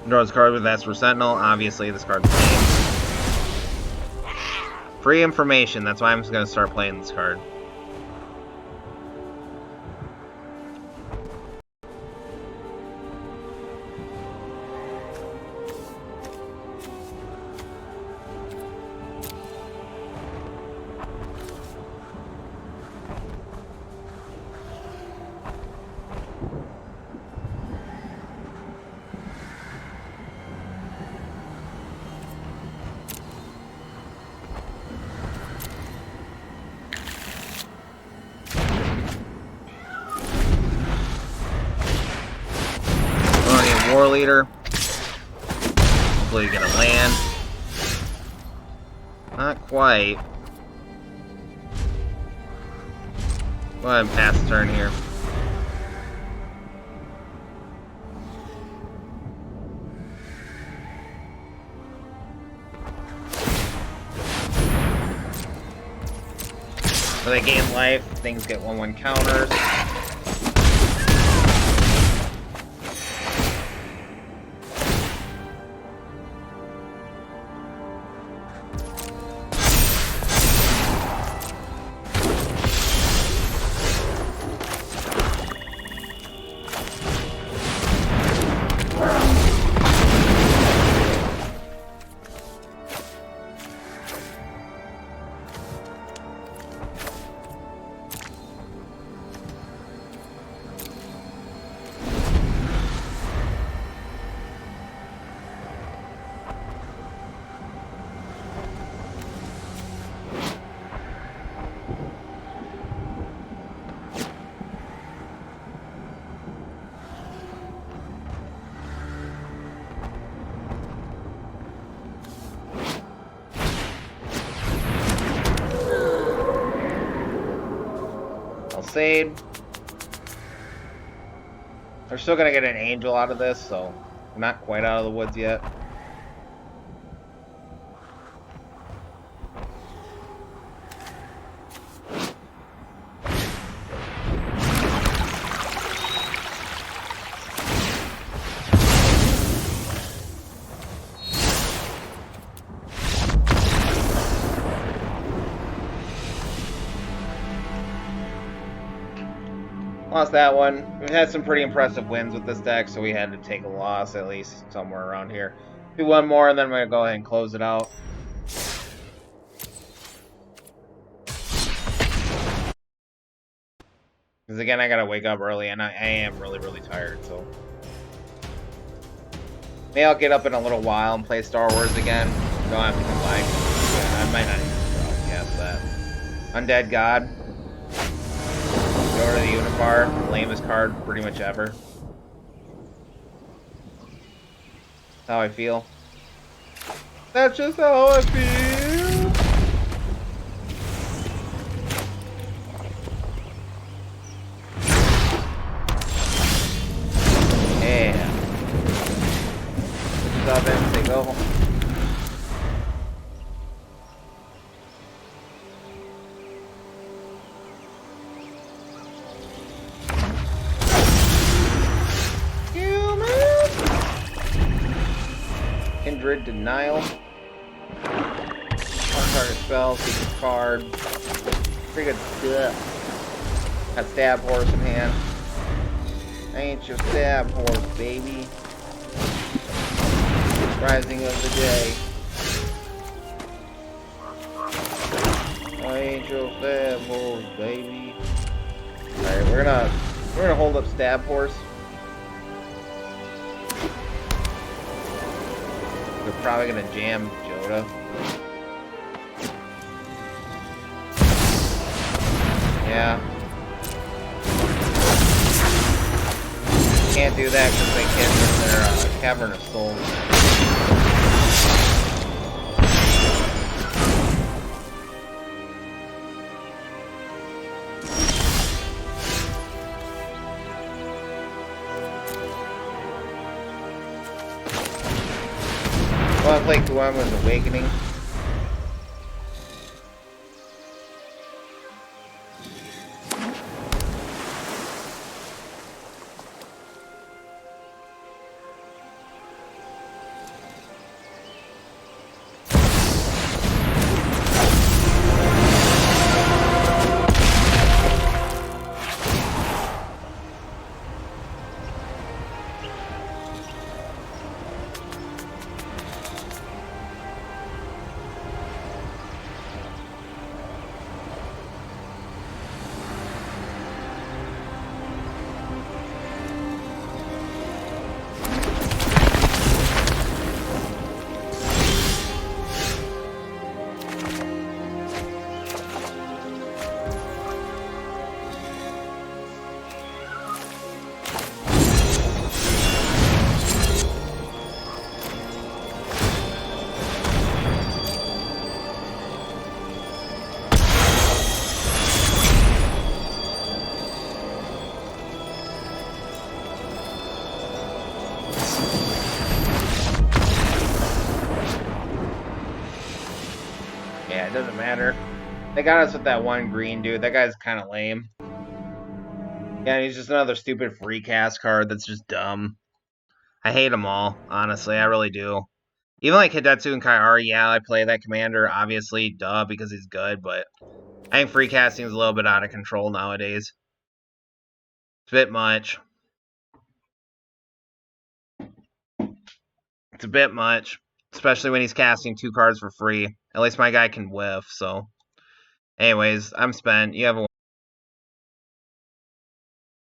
[SPEAKER 1] Draw this card with Vesper Sentinel. Obviously, this card's playing. Free information. That's why I'm just going to start playing this card. War Leader. Hopefully we get a land. Not quite. Go ahead and pass the turn here. When they gain life, things get 1/1 counters. Sade. We're still gonna get an angel out of this, so we're not quite out of the woods yet. Lost that one. We've had some pretty impressive wins with this deck, so we had to take a loss at least somewhere around here. Do one more, and then I'm going to go ahead and close it out. Because again, I got to wake up early, and I am really, really tired, so... Maybe I'll get up in a little while and play Star Wars again. Don't have to come back. Yeah, I might not even broadcast that. Undead God. Go to the Univar. Lamest card pretty much ever. That's how I feel. That's just how I feel. Yeah. What's up, and they go. Kindred Denial. One target spell, secret card. Pretty good stuff. Got Stab Horse in hand. I ain't your Stab Horse, baby. Rising of the day. I ain't your Stab Horse, baby. Alright, we're gonna hold up Stab Horse. We're probably gonna jam Joda. Yeah. Can't do that because they can't get their Cavern of Souls. Well, I played Kuama's Awakening. Yeah, it doesn't matter. They got us with that one green dude. That guy's kind of lame. Yeah, he's just another stupid free cast card that's just dumb. I hate them all, honestly. I really do. Even like Hidetsu and Kaiari, yeah, I play that commander, obviously, duh, because he's good, but I think free casting is a little bit out of control nowadays. It's a bit much. It's a bit much, especially when he's casting 2 cards for free. At least my guy can whiff, so. Anyways, I'm spent. You have a